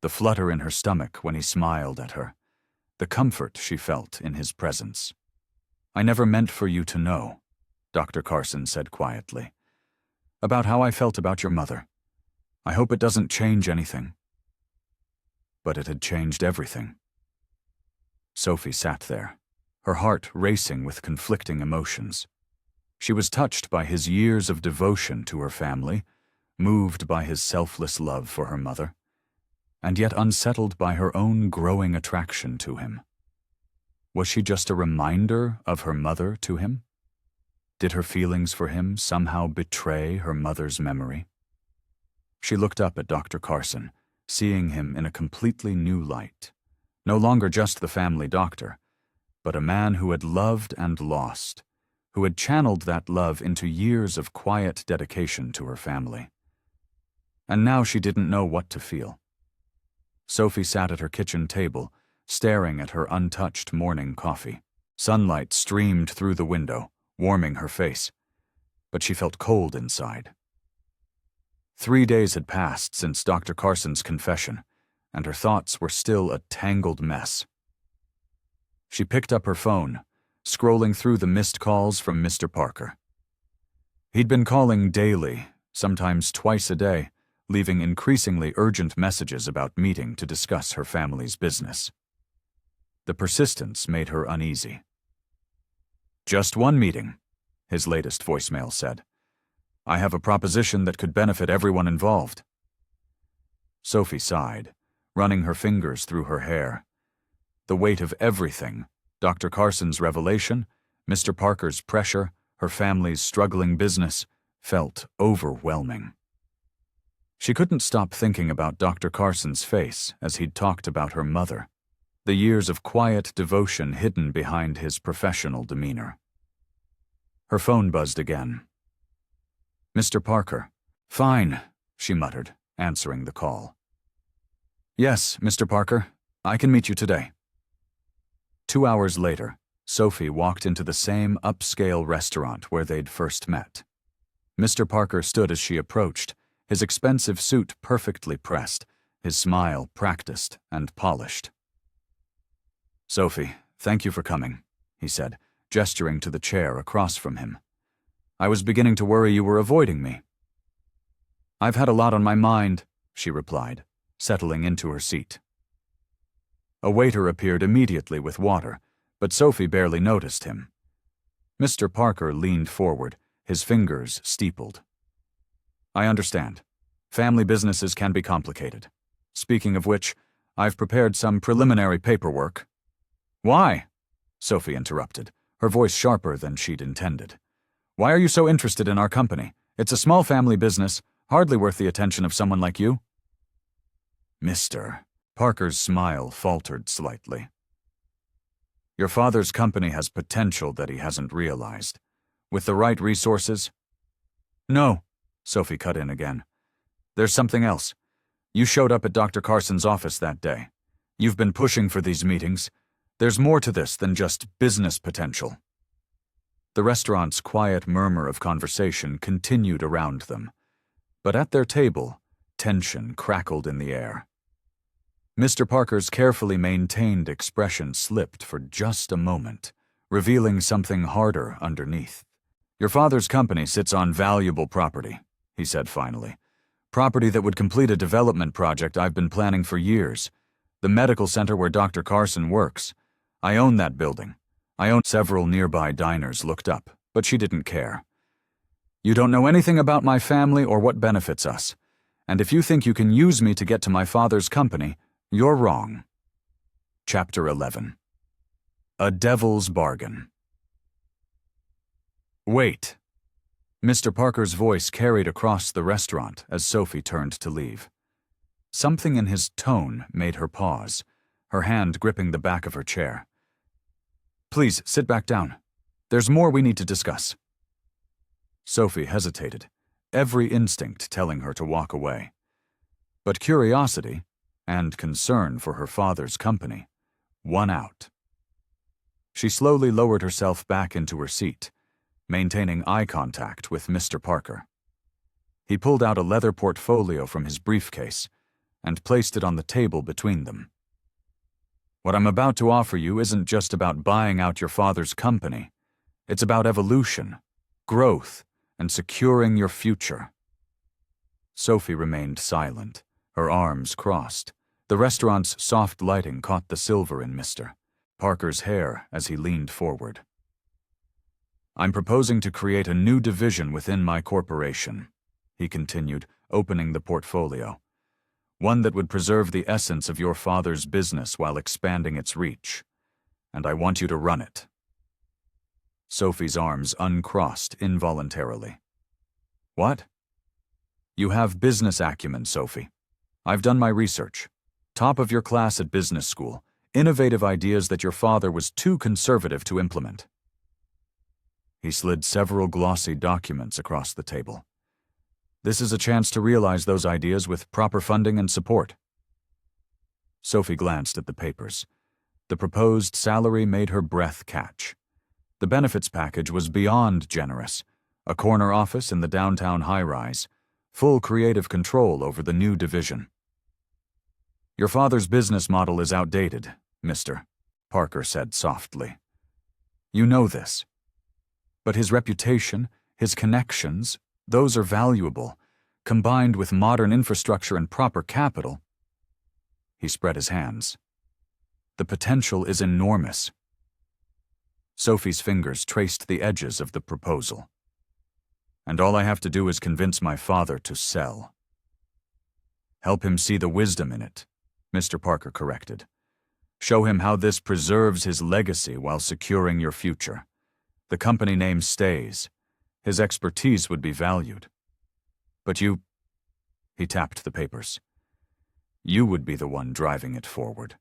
The flutter in her stomach when he smiled at her. The comfort she felt in his presence. I never meant for you to know, Dr. Carson said quietly, about how I felt about your mother. I hope it doesn't change anything. But it had changed everything. Sophie sat there, her heart racing with conflicting emotions. She was touched by his years of devotion to her family, moved by his selfless love for her mother, and yet unsettled by her own growing attraction to him. Was she just a reminder of her mother to him? Did her feelings for him somehow betray her mother's memory? She looked up at Dr. Carson, seeing him in a completely new light. No longer just the family doctor, but a man who had loved and lost, who had channeled that love into years of quiet dedication to her family. And now she didn't know what to feel. Sophie sat at her kitchen table, staring at her untouched morning coffee. Sunlight streamed through the window, warming her face, but she felt cold inside. 3 days had passed since Dr. Carson's confession, and her thoughts were still a tangled mess. She picked up her phone, scrolling through the missed calls from Mr. Parker. He'd been calling daily, sometimes twice a day, leaving increasingly urgent messages about meeting to discuss her family's business. The persistence made her uneasy. Just one meeting, his latest voicemail said. I have a proposition that could benefit everyone involved. Sophie sighed, running her fingers through her hair. The weight of everything, Dr. Carson's revelation, Mr. Parker's pressure, her family's struggling business, felt overwhelming. She couldn't stop thinking about Dr. Carson's face as he'd talked about her mother, the years of quiet devotion hidden behind his professional demeanor. Her phone buzzed again. "Mr. Parker." "Fine," she muttered, answering the call. "Yes, Mr. Parker, I can meet you today." 2 hours later, Sophie walked into the same upscale restaurant where they'd first met. Mr. Parker stood as she approached, his expensive suit perfectly pressed, his smile practiced and polished. "Sophie, thank you for coming," he said, gesturing to the chair across from him. "I was beginning to worry you were avoiding me." "I've had a lot on my mind," she replied, settling into her seat. A waiter appeared immediately with water, but Sophie barely noticed him. Mr. Parker leaned forward, his fingers steepled. "I understand. Family businesses can be complicated. Speaking of which, I've prepared some preliminary paperwork." "Why?" Sophie interrupted, her voice sharper than she'd intended. "Why are you so interested in our company? It's a small family business, hardly worth the attention of someone like you." "Mr." Parker's smile faltered slightly. "Your father's company has potential that he hasn't realized. With the right resources—" "No," Sophie cut in again. "There's something else. You showed up at Dr. Carson's office that day. You've been pushing for these meetings. There's more to this than just business potential." The restaurant's quiet murmur of conversation continued around them, but at their table, tension crackled in the air. Mr. Parker's carefully maintained expression slipped for just a moment, revealing something harder underneath. "Your father's company sits on valuable property," he said finally. "Property that would complete a development project I've been planning for years. The medical center where Dr. Carson works. I own that building. I own..." Several nearby diners looked up, but she didn't care. "You don't know anything about my family or what benefits us. And if you think you can use me to get to my father's company, you're wrong." Chapter 11. A Devil's Bargain. "Wait." Mr. Parker's voice carried across the restaurant as Sophie turned to leave. Something in his tone made her pause, her hand gripping the back of her chair. "Please, sit back down. There's more we need to discuss." Sophie hesitated, every instinct telling her to walk away. But curiosity, and concern for her father's company, won out. She slowly lowered herself back into her seat, maintaining eye contact with Mr. Parker. He pulled out a leather portfolio from his briefcase and placed it on the table between them. "What I'm about to offer you isn't just about buying out your father's company. It's about evolution, growth, and securing your future." Sophie remained silent, her arms crossed. The restaurant's soft lighting caught the silver in Mr. Parker's hair as he leaned forward. "I'm proposing to create a new division within my corporation," he continued, opening the portfolio. "One that would preserve the essence of your father's business while expanding its reach. And I want you to run it." Sophie's arms uncrossed involuntarily. "What?" "You have business acumen, Sophie. I've done my research. Top of your class at business school. Innovative ideas that your father was too conservative to implement." He slid several glossy documents across the table. "This is a chance to realize those ideas with proper funding and support." Sophie glanced at the papers. The proposed salary made her breath catch. The benefits package was beyond generous. A corner office in the downtown high-rise, full creative control over the new division. "Your father's business model is outdated, Mr. Parker said softly. "You know this. But his reputation, his connections, those are valuable. Combined with modern infrastructure and proper capital..." He spread his hands. "The potential is enormous." Sophie's fingers traced the edges of the proposal. "And all I have to do is convince my father to sell." "Help him see the wisdom in it," Mr. Parker corrected. "Show him how this preserves his legacy while securing your future. The company name stays. His expertise would be valued. But you..." He tapped the papers. "You would be the one driving it forward."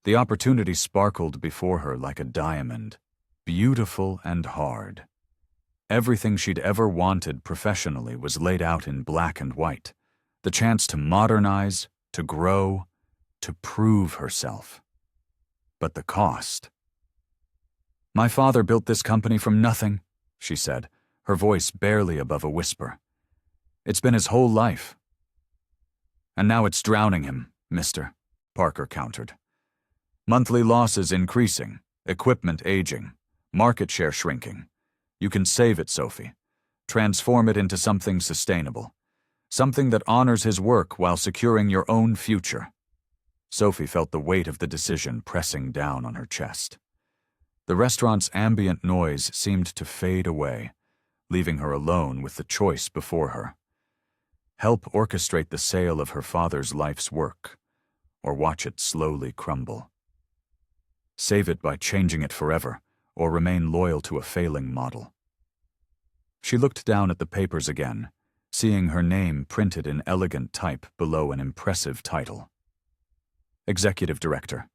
The opportunity sparkled before her like a diamond, beautiful and hard. Everything she'd ever wanted professionally was laid out in black and white. The chance to modernize, to grow, to prove herself. But the cost. "My father built this company from nothing," she said, her voice barely above a whisper. "It's been his whole life." "And now it's drowning him, mister," Parker countered. "Monthly losses increasing, equipment aging, market share shrinking. You can save it, Sophie. Transform it into something sustainable. Something that honors his work while securing your own future." Sophie felt the weight of the decision pressing down on her chest. The restaurant's ambient noise seemed to fade away, leaving her alone with the choice before her. Help orchestrate the sale of her father's life's work, or watch it slowly crumble. Save it by changing it forever, or remain loyal to a failing model. She looked down at the papers again, seeing her name printed in elegant type below an impressive title. Executive Director.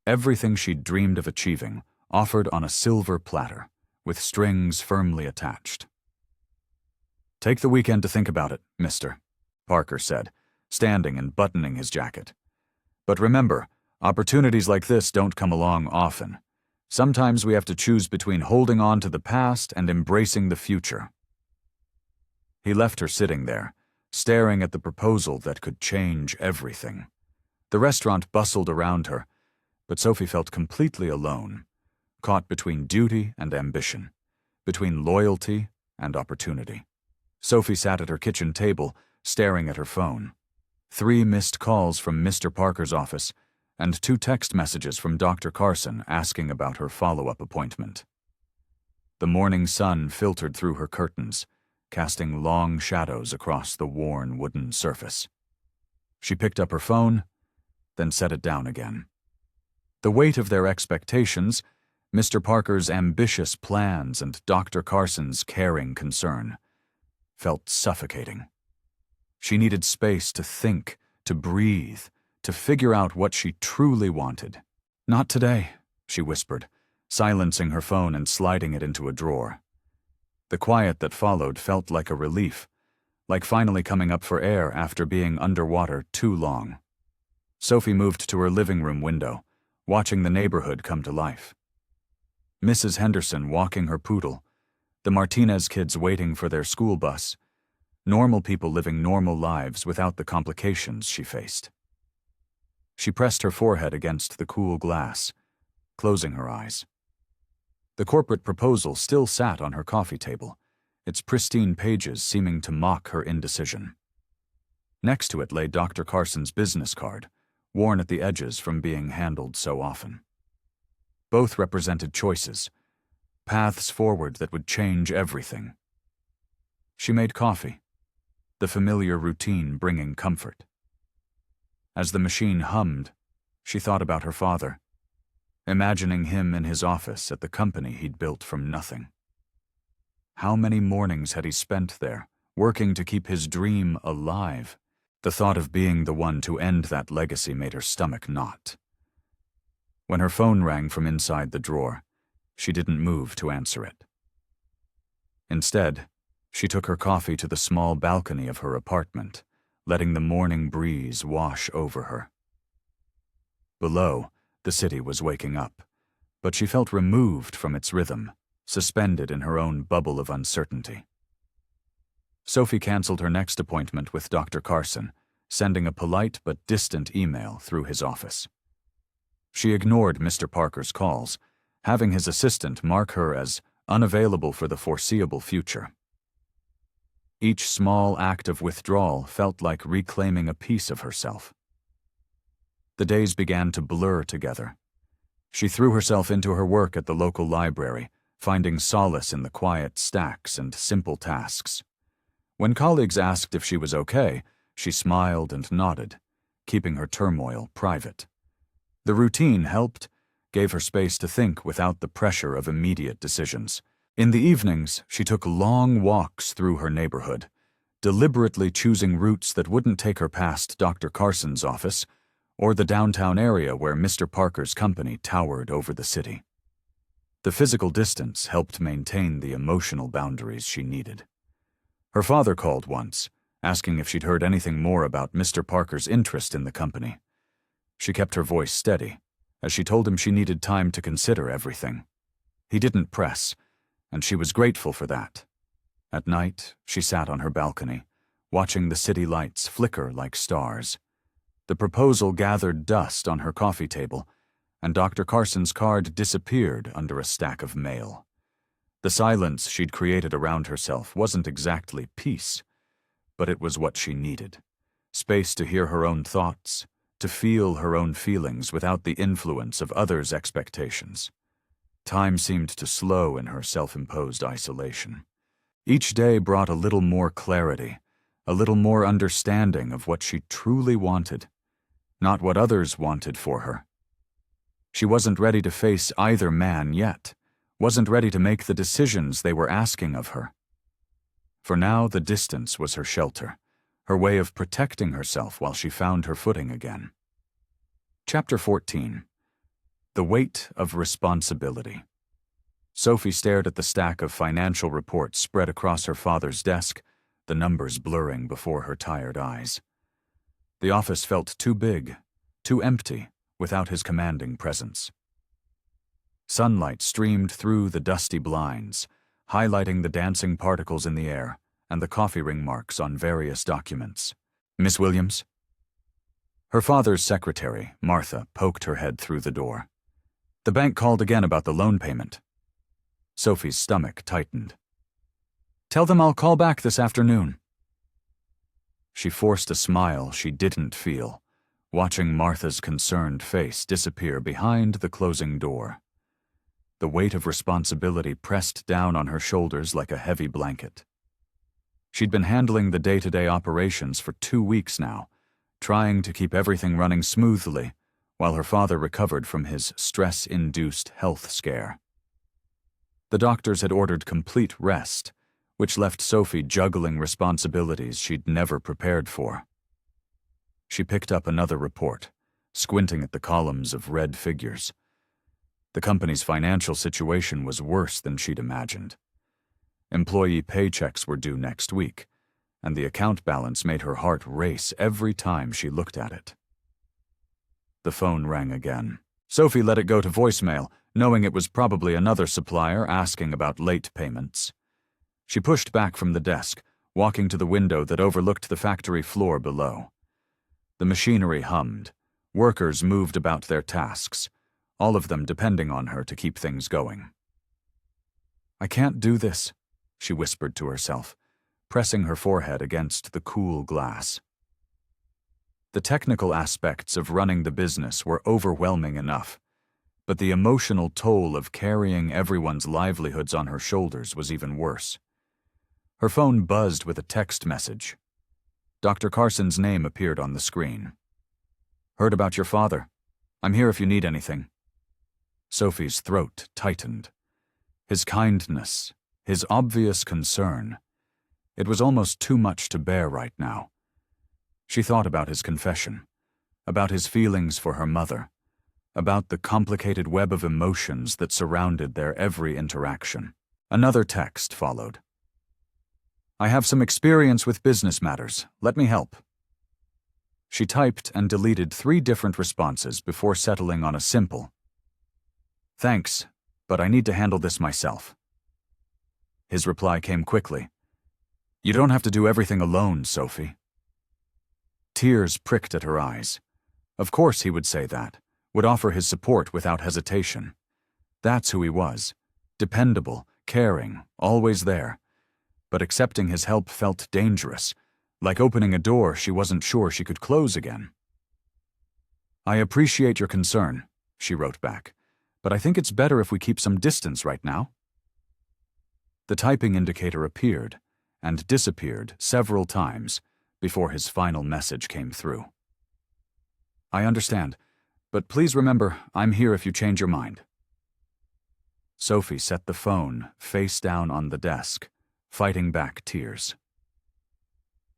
Everything she'd dreamed of achieving, offered on a silver platter, with strings firmly attached. "Take the weekend to think about it, mister," Parker said, standing and buttoning his jacket. "But remember, opportunities like this don't come along often. Sometimes we have to choose between holding on to the past and embracing the future." He left her sitting there, staring at the proposal that could change everything. The restaurant bustled around her, but Sophie felt completely alone, caught between duty and ambition, between loyalty and opportunity. Sophie sat at her kitchen table, staring at her phone. 3 missed calls from Mr. Parker's office, and 2 text messages from Dr. Carson asking about her follow-up appointment. The morning sun filtered through her curtains, casting long shadows across the worn wooden surface. She picked up her phone, then set it down again. The weight of their expectations, Mr. Parker's ambitious plans and Dr. Carson's caring concern, felt suffocating. She needed space to think, to breathe, to figure out what she truly wanted. "Not today," she whispered, silencing her phone and sliding it into a drawer. The quiet that followed felt like a relief, like finally coming up for air after being underwater too long. Sophie moved to her living room window, watching the neighborhood come to life. Mrs. Henderson walking her poodle, the Martinez kids waiting for their school bus, normal people living normal lives without the complications she faced. She pressed her forehead against the cool glass, closing her eyes. The corporate proposal still sat on her coffee table, its pristine pages seeming to mock her indecision. Next to it lay Dr. Carson's business card, worn at the edges from being handled so often. Both represented choices, paths forward that would change everything. She made coffee, the familiar routine bringing comfort. As the machine hummed, she thought about her father, imagining him in his office at the company he'd built from nothing. How many mornings had he spent there, working to keep his dream alive? The thought of being the one to end that legacy made her stomach knot. When her phone rang from inside the drawer, she didn't move to answer it. Instead, she took her coffee to the small balcony of her apartment, letting the morning breeze wash over her. Below, the city was waking up, but she felt removed from its rhythm, suspended in her own bubble of uncertainty. Sophie canceled her next appointment with Dr. Carson, sending a polite but distant email through his office. She ignored Mr. Parker's calls, having his assistant mark her as unavailable for the foreseeable future. Each small act of withdrawal felt like reclaiming a piece of herself. The days began to blur together. She threw herself into her work at the local library, finding solace in the quiet stacks and simple tasks. When colleagues asked if she was okay, she smiled and nodded, keeping her turmoil private. The routine helped, gave her space to think without the pressure of immediate decisions. In the evenings, she took long walks through her neighborhood, deliberately choosing routes that wouldn't take her past Dr. Carson's office or the downtown area where Mr. Parker's company towered over the city. The physical distance helped maintain the emotional boundaries she needed. Her father called once, asking if she'd heard anything more about Mr. Parker's interest in the company. She kept her voice steady, as she told him she needed time to consider everything. He didn't press, and she was grateful for that. At night, she sat on her balcony, watching the city lights flicker like stars. The proposal gathered dust on her coffee table, and Dr. Carson's card disappeared under a stack of mail. The silence she'd created around herself wasn't exactly peace, but it was what she needed. Space to hear her own thoughts, to feel her own feelings without the influence of others' expectations. Time seemed to slow in her self-imposed isolation. Each day brought a little more clarity, a little more understanding of what she truly wanted, not what others wanted for her. She wasn't ready to face either man yet, wasn't ready to make the decisions they were asking of her. For now, the distance was her shelter, her way of protecting herself while she found her footing again. Chapter 14. The Weight of Responsibility. Sophie stared at the stack of financial reports spread across her father's desk, the numbers blurring before her tired eyes. The office felt too big, too empty, without his commanding presence. Sunlight streamed through the dusty blinds, highlighting the dancing particles in the air and the coffee ring marks on various documents. "Miss Williams?" Her father's secretary, Martha, poked her head through the door. "The bank called again about the loan payment." Sophie's stomach tightened. "Tell them I'll call back this afternoon." She forced a smile she didn't feel, watching Martha's concerned face disappear behind the closing door. The weight of responsibility pressed down on her shoulders like a heavy blanket. She'd been handling the day-to-day operations for 2 weeks now, trying to keep everything running smoothly while her father recovered from his stress-induced health scare. The doctors had ordered complete rest, which left Sophie juggling responsibilities she'd never prepared for. She picked up another report, squinting at the columns of red figures. The company's financial situation was worse than she'd imagined. Employee paychecks were due next week, and the account balance made her heart race every time she looked at it. The phone rang again. Sophie let it go to voicemail, knowing it was probably another supplier asking about late payments. She pushed back from the desk, walking to the window that overlooked the factory floor below. The machinery hummed. Workers moved about their tasks, all of them depending on her to keep things going. "I can't do this," she whispered to herself, pressing her forehead against the cool glass. The technical aspects of running the business were overwhelming enough, but the emotional toll of carrying everyone's livelihoods on her shoulders was even worse. Her phone buzzed with a text message. Dr. Carson's name appeared on the screen. "Heard about your father. I'm here if you need anything." Sophie's throat tightened. His kindness, his obvious concern. It was almost too much to bear right now. She thought about his confession, about his feelings for her mother, about the complicated web of emotions that surrounded their every interaction. Another text followed. "I have some experience with business matters. Let me help." She typed and deleted 3 different responses before settling on a simple, "Thanks, but I need to handle this myself." His reply came quickly. "You don't have to do everything alone, Sophie." Tears pricked at her eyes. Of course he would say that, would offer his support without hesitation. That's who he was, dependable, caring, always there. But accepting his help felt dangerous, like opening a door she wasn't sure she could close again. "I appreciate your concern," she wrote back, "but I think it's better if we keep some distance right now." The typing indicator appeared and disappeared several times before his final message came through. "I understand, but please remember, I'm here if you change your mind." Sophie set the phone face down on the desk, fighting back tears.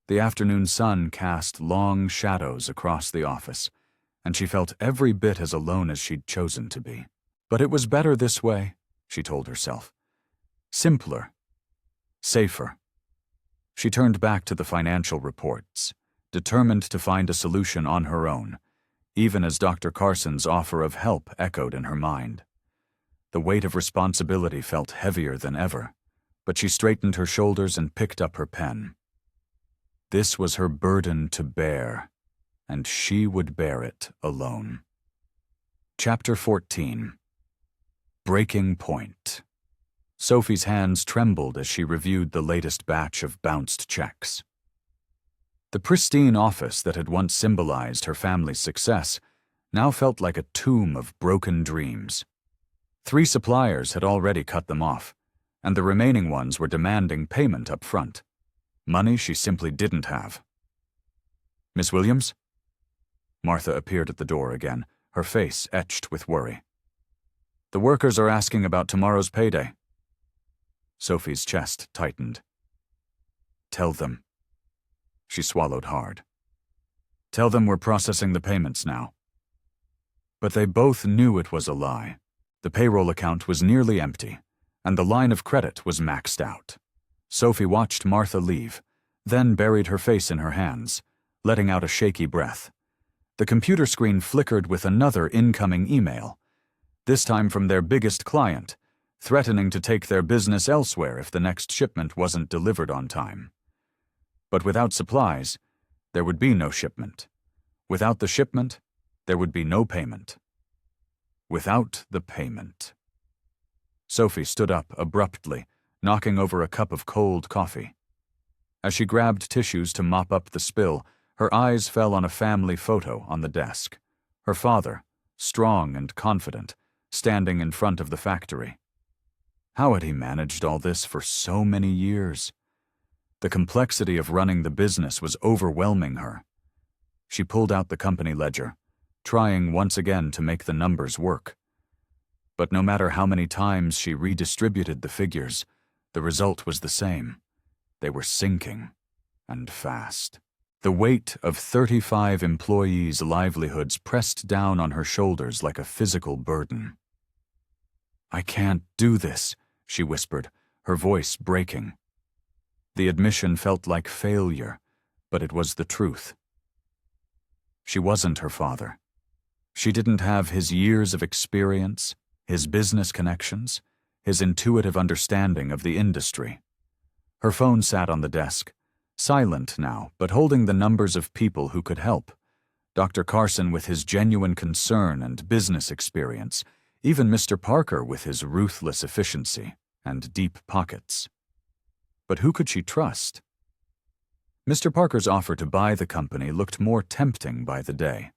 The afternoon sun cast long shadows across the office, and she felt every bit as alone as she'd chosen to be. But it was better this way, she told herself. Simpler. Safer. She turned back to the financial reports, determined to find a solution on her own, even as Dr. Carson's offer of help echoed in her mind. The weight of responsibility felt heavier than ever, but she straightened her shoulders and picked up her pen. This was her burden to bear, and she would bear it alone. Chapter 14. Breaking Point. Sophie's hands trembled as she reviewed the latest batch of bounced checks. The pristine office that had once symbolized her family's success now felt like a tomb of broken dreams. 3 suppliers had already cut them off, and the remaining ones were demanding payment up front. Money she simply didn't have. "Miss Williams?" Martha appeared at the door again, her face etched with worry. "The workers are asking about tomorrow's payday." Sophie's chest tightened. "Tell them." She swallowed hard. "Tell them we're processing the payments now." But they both knew it was a lie. The payroll account was nearly empty, and the line of credit was maxed out. Sophie watched Martha leave, then buried her face in her hands, letting out a shaky breath. The computer screen flickered with another incoming email, this time from their biggest client, threatening to take their business elsewhere if the next shipment wasn't delivered on time. But without supplies, there would be no shipment. Without the shipment, there would be no payment. Without the payment. Sophie stood up abruptly, knocking over a cup of cold coffee. As she grabbed tissues to mop up the spill, her eyes fell on a family photo on the desk. Her father, strong and confident, standing in front of the factory. How had he managed all this for so many years? The complexity of running the business was overwhelming her. She pulled out the company ledger, trying once again to make the numbers work. But no matter how many times she redistributed the figures, the result was the same. They were sinking, and fast. The weight of 35 employees' livelihoods pressed down on her shoulders like a physical burden. "I can't do this," she whispered, her voice breaking. The admission felt like failure, but it was the truth. She wasn't her father. She didn't have his years of experience, his business connections, his intuitive understanding of the industry. Her phone sat on the desk, silent now, but holding the numbers of people who could help. Dr. Carson with his genuine concern and business experience, even Mr. Parker with his ruthless efficiency and deep pockets. But who could she trust? Mr. Parker's offer to buy the company looked more tempting by the day,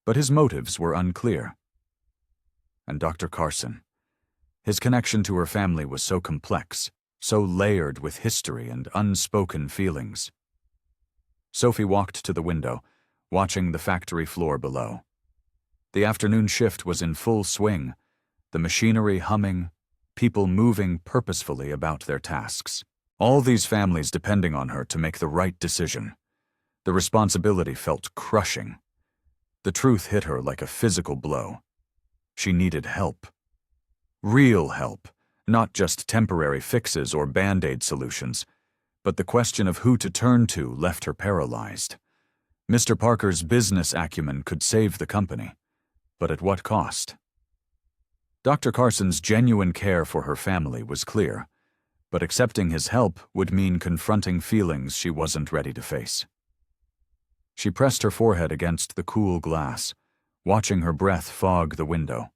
but his motives were unclear. And Dr. Carson. His connection to her family was so complex, so layered with history and unspoken feelings. Sophie walked to the window, watching the factory floor below. The afternoon shift was in full swing, the machinery humming, people moving purposefully about their tasks. All these families depending on her to make the right decision. The responsibility felt crushing. The truth hit her like a physical blow. She needed help. Real help, not just temporary fixes or Band-Aid solutions, but the question of who to turn to left her paralyzed. Mr. Parker's business acumen could save the company, but at what cost? Dr. Carson's genuine care for her family was clear, but accepting his help would mean confronting feelings she wasn't ready to face. She pressed her forehead against the cool glass, watching her breath fog the window.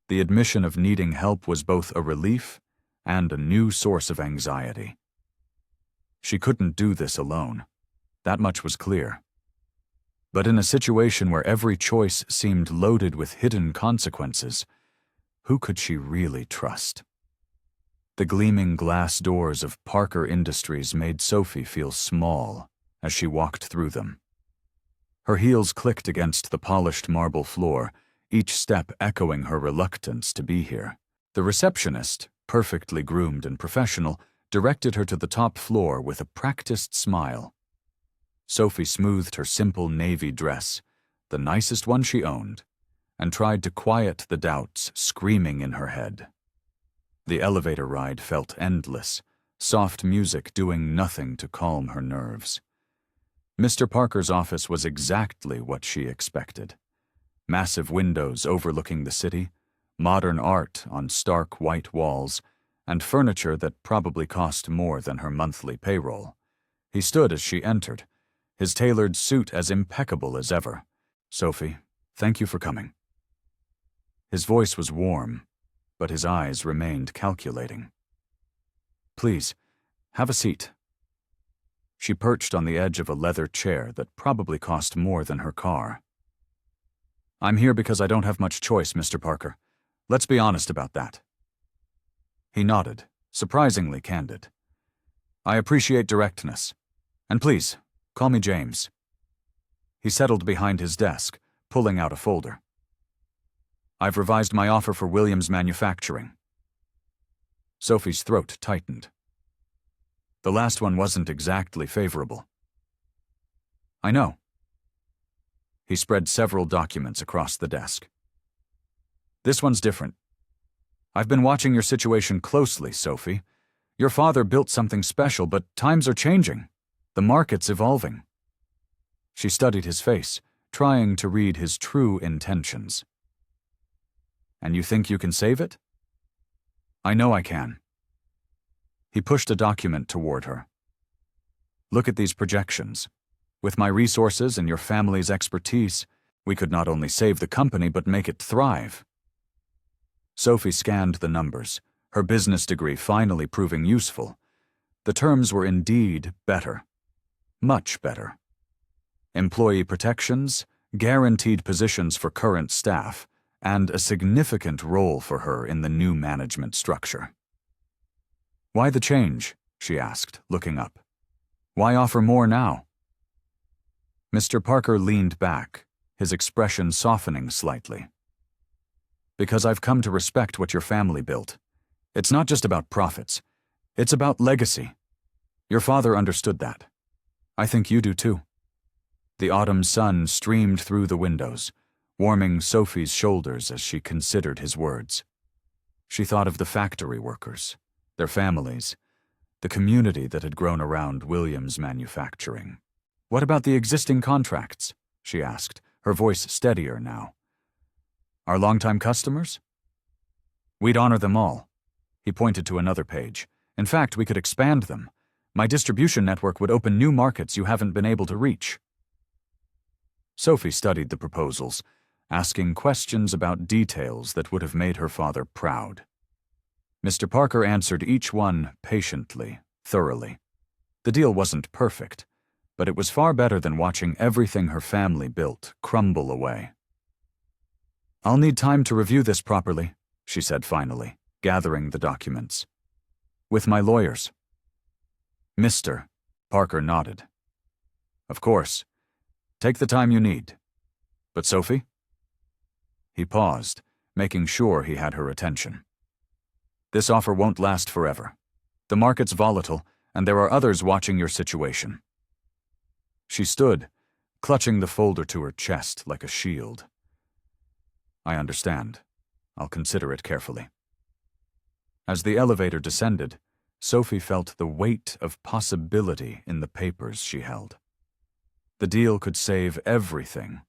The admission of needing help was both a relief and a new source of anxiety. She couldn't do this alone. That much was clear. But in a situation where every choice seemed loaded with hidden consequences, who could she really trust? The gleaming glass doors of Parker Industries made Sophie feel small as she walked through them. Her heels clicked against the polished marble floor, each step echoing her reluctance to be here. The receptionist, perfectly groomed and professional, directed her to the top floor with a practiced smile. Sophie smoothed her simple navy dress, the nicest one she owned, and tried to quiet the doubts screaming in her head. The elevator ride felt endless, soft music doing nothing to calm her nerves. Mr. Parker's office was exactly what she expected. Massive windows overlooking the city, modern art on stark white walls, and furniture that probably cost more than her monthly payroll. He stood as she entered, his tailored suit as impeccable as ever. "Sophie, thank you for coming." His voice was warm, but his eyes remained calculating. "Please, have a seat." She perched on the edge of a leather chair that probably cost more than her car. "I'm here because I don't have much choice, Mr. Parker. Let's be honest about that." He nodded, surprisingly candid. "I appreciate directness. And please, call me James." He settled behind his desk, pulling out a folder. "I've revised my offer for Williams Manufacturing." Sophie's throat tightened. The last one wasn't exactly favorable. "I know." He spread several documents across the desk. "This one's different. I've been watching your situation closely, Sophie. Your father built something special, but times are changing. The market's evolving." She studied his face, trying to read his true intentions. "And you think you can save it?" "I know I can." He pushed a document toward her. "Look at these projections. With my resources and your family's expertise, we could not only save the company but make it thrive." Sophie scanned the numbers, her business degree finally proving useful. The terms were indeed better. Much better. Employee protections, guaranteed positions for current staff, and a significant role for her in the new management structure. "Why the change?" she asked, looking up. "Why offer more now?" Mr. Parker leaned back, his expression softening slightly. "Because I've come to respect what your family built. It's not just about profits. It's about legacy. Your father understood that. I think you do too." The autumn sun streamed through the windows, warming Sophie's shoulders as she considered his words. She thought of the factory workers, their families, the community that had grown around Williams Manufacturing. "What about the existing contracts?" she asked, her voice steadier now. "Our longtime customers?" "We'd honor them all." He pointed to another page. "In fact, we could expand them. My distribution network would open new markets you haven't been able to reach." Sophie studied the proposals, asking questions about details that would have made her father proud. Mr. Parker answered each one patiently, thoroughly. The deal wasn't perfect, but it was far better than watching everything her family built crumble away. "I'll need time to review this properly," she said finally, gathering the documents. "With my lawyers." "Mr." Parker nodded. "Of course. Take the time you need. But Sophie?" He paused, making sure he had her attention. "This offer won't last forever. The market's volatile, and there are others watching your situation." She stood, clutching the folder to her chest like a shield. "I understand. I'll consider it carefully." As the elevator descended, Sophie felt the weight of possibility in the papers she held. The deal could save everything,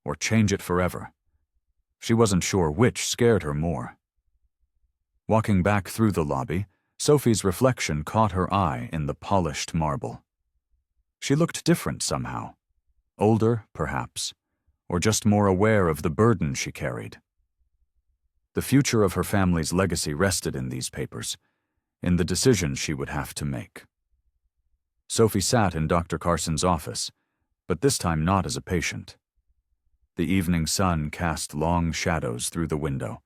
or change it forever. She wasn't sure which scared her more. Walking back through the lobby, Sophie's reflection caught her eye in the polished marble. She looked different somehow. Older, perhaps, or just more aware of the burden she carried. The future of her family's legacy rested in these papers, in the decisions she would have to make. Sophie sat in Dr. Carson's office, but this time not as a patient. The evening sun cast long shadows through the window,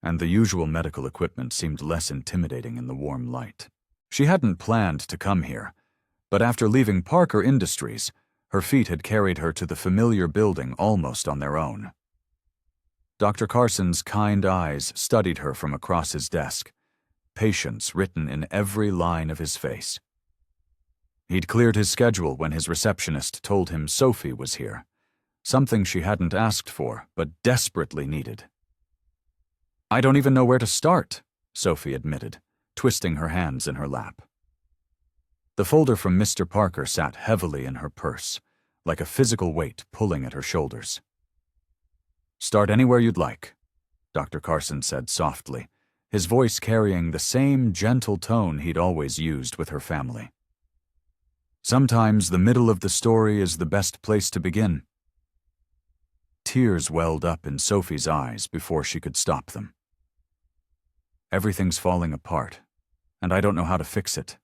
and the usual medical equipment seemed less intimidating in the warm light. She hadn't planned to come here, but after leaving Parker Industries, her feet had carried her to the familiar building almost on their own. Dr. Carson's kind eyes studied her from across his desk, patience written in every line of his face. He'd cleared his schedule when his receptionist told him Sophie was here, something she hadn't asked for but desperately needed. "I don't even know where to start," Sophie admitted, twisting her hands in her lap. The folder from Mr. Parker sat heavily in her purse, like a physical weight pulling at her shoulders. "Start anywhere you'd like," Dr. Carson said softly, his voice carrying the same gentle tone he'd always used with her family. "Sometimes the middle of the story is the best place to begin." Tears welled up in Sophie's eyes before she could stop them. "Everything's falling apart, and I don't know how to fix it."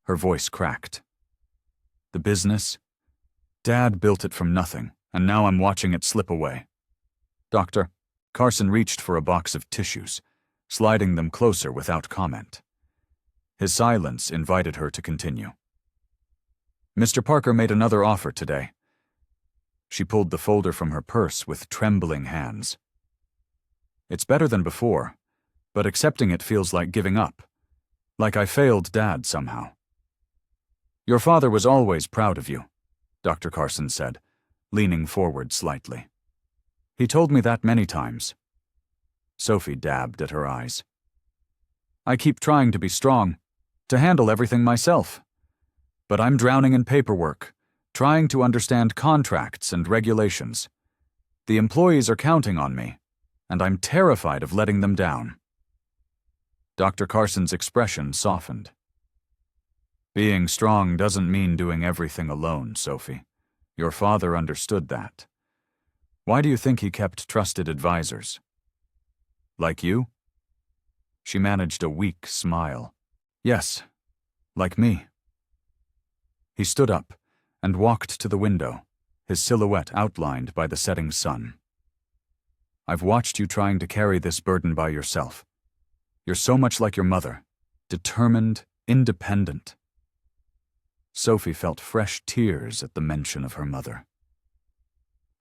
Her voice cracked. "The business? Dad built it from nothing, and now I'm watching it slip away." "Doctor," Carson reached for a box of tissues, sliding them closer without comment. His silence invited her to continue. "Mr. Parker made another offer today." She pulled the folder from her purse with trembling hands. "It's better than before, but accepting it feels like giving up. Like I failed Dad somehow." "Your father was always proud of you," Dr. Carson said, leaning forward slightly. "He told me that many times." Sophie dabbed at her eyes. "I keep trying to be strong, to handle everything myself. But I'm drowning in paperwork, trying to understand contracts and regulations. The employees are counting on me, and I'm terrified of letting them down." Dr. Carson's expression softened. "Being strong doesn't mean doing everything alone, Sophie. Your father understood that. Why do you think he kept trusted advisors? Like you?" She managed a weak smile. "Yes, like me." He stood up and walked to the window, his silhouette outlined by the setting sun. "I've watched you trying to carry this burden by yourself. You're so much like your mother, determined, independent." Sophie felt fresh tears at the mention of her mother.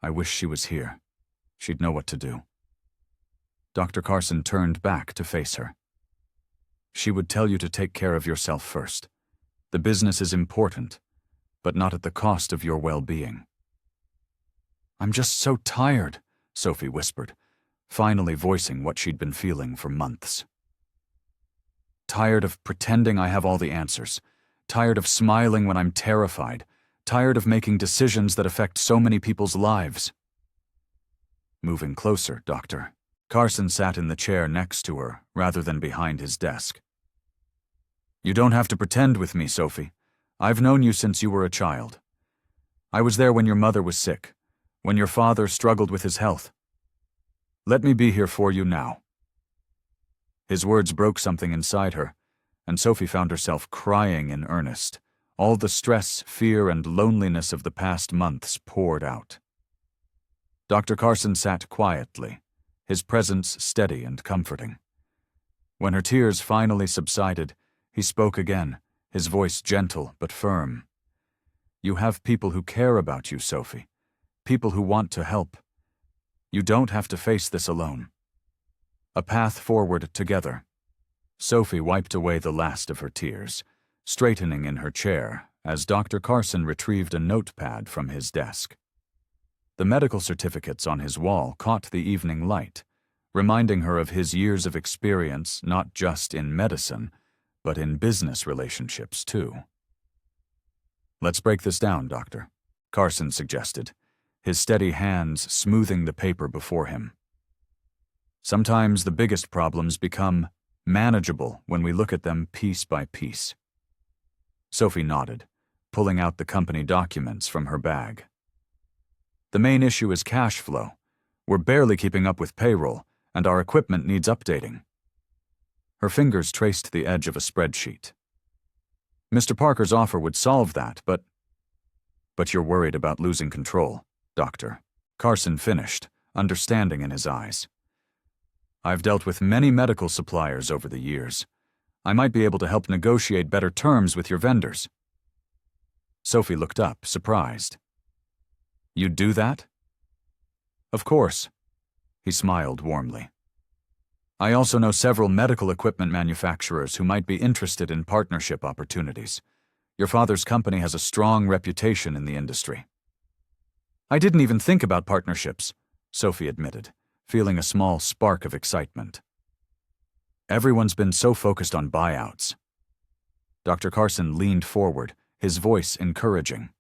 "I wish she was here. She'd know what to do." Dr. Carson turned back to face her. "She would tell you to take care of yourself first. The business is important, but not at the cost of your well-being." "I'm just so tired," Sophie whispered, finally voicing what she'd been feeling for months. "Tired of pretending I have all the answers. Tired of smiling when I'm terrified. Tired of making decisions that affect so many people's lives." Moving closer, Doctor. Carson sat in the chair next to her, rather than behind his desk. "You don't have to pretend with me, Sophie. I've known you since you were a child. I was there when your mother was sick, when your father struggled with his health. Let me be here for you now." His words broke something inside her, and Sophie found herself crying in earnest. All the stress, fear, and loneliness of the past months poured out. Dr. Carson sat quietly, his presence steady and comforting. When her tears finally subsided, he spoke again, his voice gentle but firm. "You have people who care about you, Sophie. People who want to help. You don't have to face this alone. A path forward together." Sophie wiped away the last of her tears, straightening in her chair as Dr. Carson retrieved a notepad from his desk. The medical certificates on his wall caught the evening light, reminding her of his years of experience not just in medicine, but in business relationships too. "Let's break this down, Doctor," Carson suggested, his steady hands smoothing the paper before him. "Sometimes the biggest problems become manageable when we look at them piece by piece." Sophie nodded, pulling out the company documents from her bag. "The main issue is cash flow. We're barely keeping up with payroll, and our equipment needs updating." Her fingers traced the edge of a spreadsheet. "Mr. Parker's offer would solve that, but you're worried about losing control, Doctor," Carson finished, understanding in his eyes. "I've dealt with many medical suppliers over the years. I might be able to help negotiate better terms with your vendors." Sophie looked up, surprised. "You'd do that?" "Of course." He smiled warmly. "I also know several medical equipment manufacturers who might be interested in partnership opportunities. Your father's company has a strong reputation in the industry." I didn't even think about partnerships, Sophie admitted, feeling a small spark of excitement. Everyone's been so focused on buyouts. Dr. Carson leaned forward, his voice encouraging.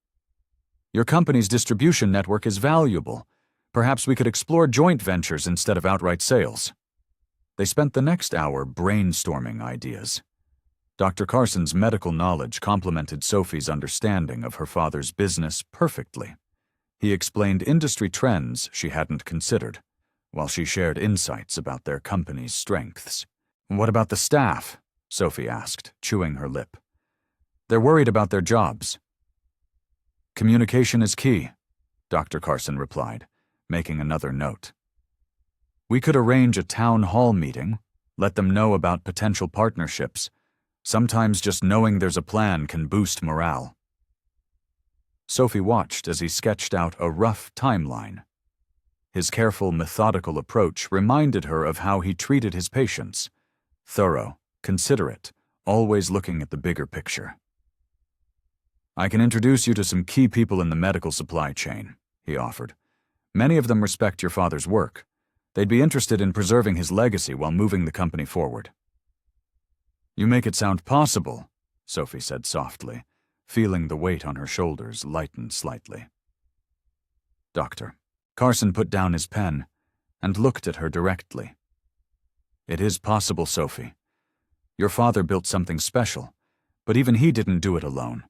Your company's distribution network is valuable. Perhaps we could explore joint ventures instead of outright sales. They spent the next hour brainstorming ideas. Dr. Carson's medical knowledge complemented Sophie's understanding of her father's business perfectly. He explained industry trends she hadn't considered, while she shared insights about their company's strengths. What about the staff? Sophie asked, chewing her lip. They're worried about their jobs. Communication is key, Dr. Carson replied, making another note. We could arrange a town hall meeting, let them know about potential partnerships. Sometimes just knowing there's a plan can boost morale. Sophie watched as he sketched out a rough timeline. His careful, methodical approach reminded her of how he treated his patients. Thorough, considerate, always looking at the bigger picture. I can introduce you to some key people in the medical supply chain, he offered. Many of them respect your father's work. They'd be interested in preserving his legacy while moving the company forward. You make it sound possible, Sophie said softly, feeling the weight on her shoulders lighten slightly. Doctor. Carson put down his pen and looked at her directly. It is possible, Sophie. Your father built something special, but even he didn't do it alone.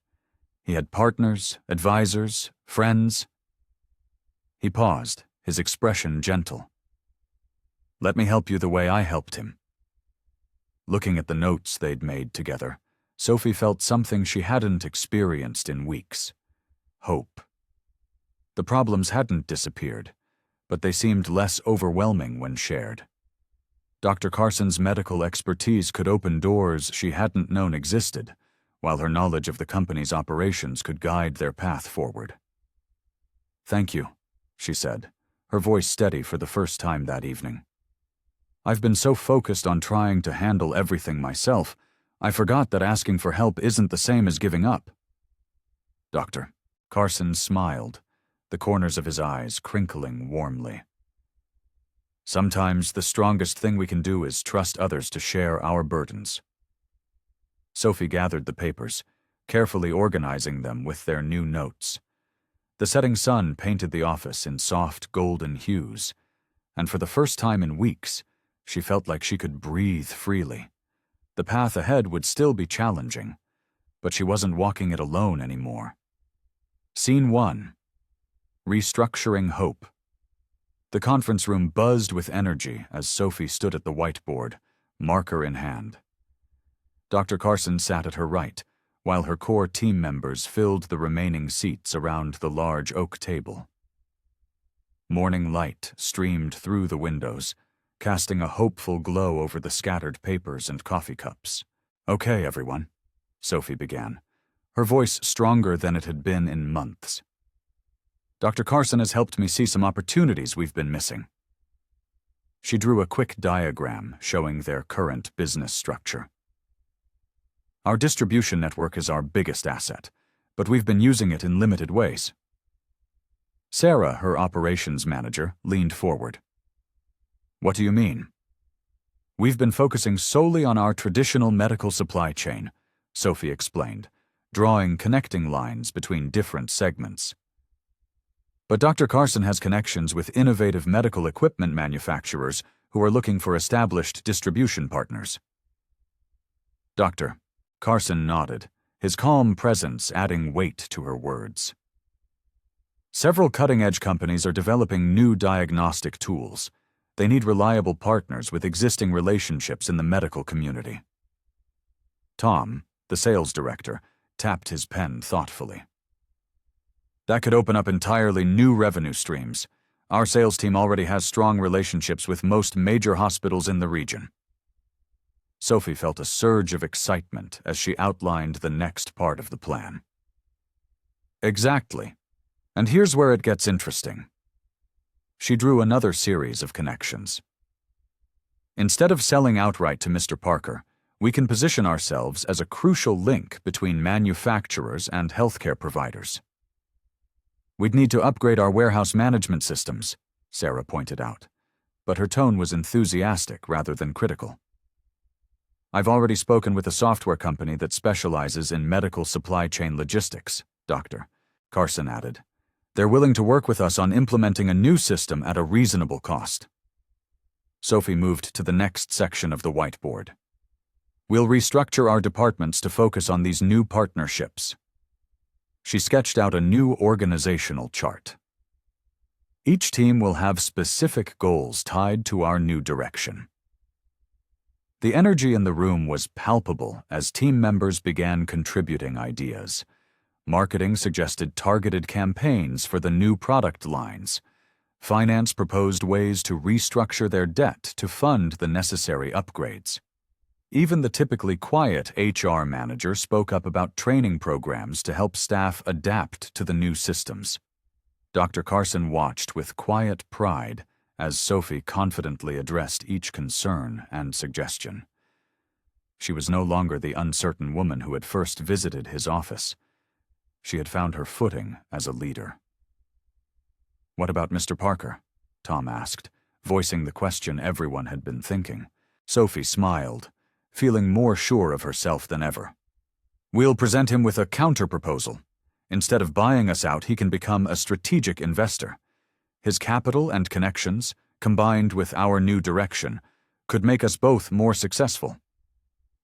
He had partners, advisors, friends. He paused, his expression gentle. Let me help you the way I helped him. Looking at the notes they'd made together, Sophie felt something she hadn't experienced in weeks. Hope. The problems hadn't disappeared, but they seemed less overwhelming when shared. Dr. Carson's medical expertise could open doors she hadn't known existed, while her knowledge of the company's operations could guide their path forward. Thank you, she said, her voice steady for the first time that evening. I've been so focused on trying to handle everything myself, I forgot that asking for help isn't the same as giving up. Doctor. Carson smiled, the corners of his eyes crinkling warmly. Sometimes the strongest thing we can do is trust others to share our burdens. Sophie gathered the papers, carefully organizing them with their new notes. The setting sun painted the office in soft golden hues, and for the first time in weeks, she felt like she could breathe freely. The path ahead would still be challenging, but she wasn't walking it alone anymore. Scene 1. Restructuring Hope. The conference room buzzed with energy as Sophie stood at the whiteboard, marker in hand. Dr. Carson sat at her right, while her core team members filled the remaining seats around the large oak table. Morning light streamed through the windows, casting a hopeful glow over the scattered papers and coffee cups. Okay, everyone, Sophie began, her voice stronger than it had been in months. Dr. Carson has helped me see some opportunities we've been missing. She drew a quick diagram showing their current business structure. Our distribution network is our biggest asset, but we've been using it in limited ways. Sarah, her operations manager, leaned forward. What do you mean? We've been focusing solely on our traditional medical supply chain, Sophie explained, drawing connecting lines between different segments. But Dr. Carson has connections with innovative medical equipment manufacturers who are looking for established distribution partners. Dr. Carson nodded, his calm presence adding weight to her words. Several cutting-edge companies are developing new diagnostic tools. They need reliable partners with existing relationships in the medical community. Tom, the sales director, tapped his pen thoughtfully. That could open up entirely new revenue streams. Our sales team already has strong relationships with most major hospitals in the region. Sophie felt a surge of excitement as she outlined the next part of the plan. Exactly. And here's where it gets interesting. She drew another series of connections. Instead of selling outright to Mr. Parker, we can position ourselves as a crucial link between manufacturers and healthcare providers. We'd need to upgrade our warehouse management systems, Sarah pointed out, but her tone was enthusiastic rather than critical. I've already spoken with a software company that specializes in medical supply chain logistics, Dr. Carson added. They're willing to work with us on implementing a new system at a reasonable cost. Sophie moved to the next section of the whiteboard. We'll restructure our departments to focus on these new partnerships. She sketched out a new organizational chart. Each team will have specific goals tied to our new direction. The energy in the room was palpable as team members began contributing ideas. Marketing suggested targeted campaigns for the new product lines. Finance proposed ways to restructure their debt to fund the necessary upgrades. Even the typically quiet HR manager spoke up about training programs to help staff adapt to the new systems. Dr. Carson watched with quiet pride as Sophie confidently addressed each concern and suggestion. She was no longer the uncertain woman who had first visited his office. She had found her footing as a leader. "What about Mr. Parker?" Tom asked, voicing the question everyone had been thinking. Sophie smiled, feeling more sure of herself than ever. "We'll present him with a counter-proposal. Instead of buying us out, he can become a strategic investor. His capital and connections, combined with our new direction, could make us both more successful."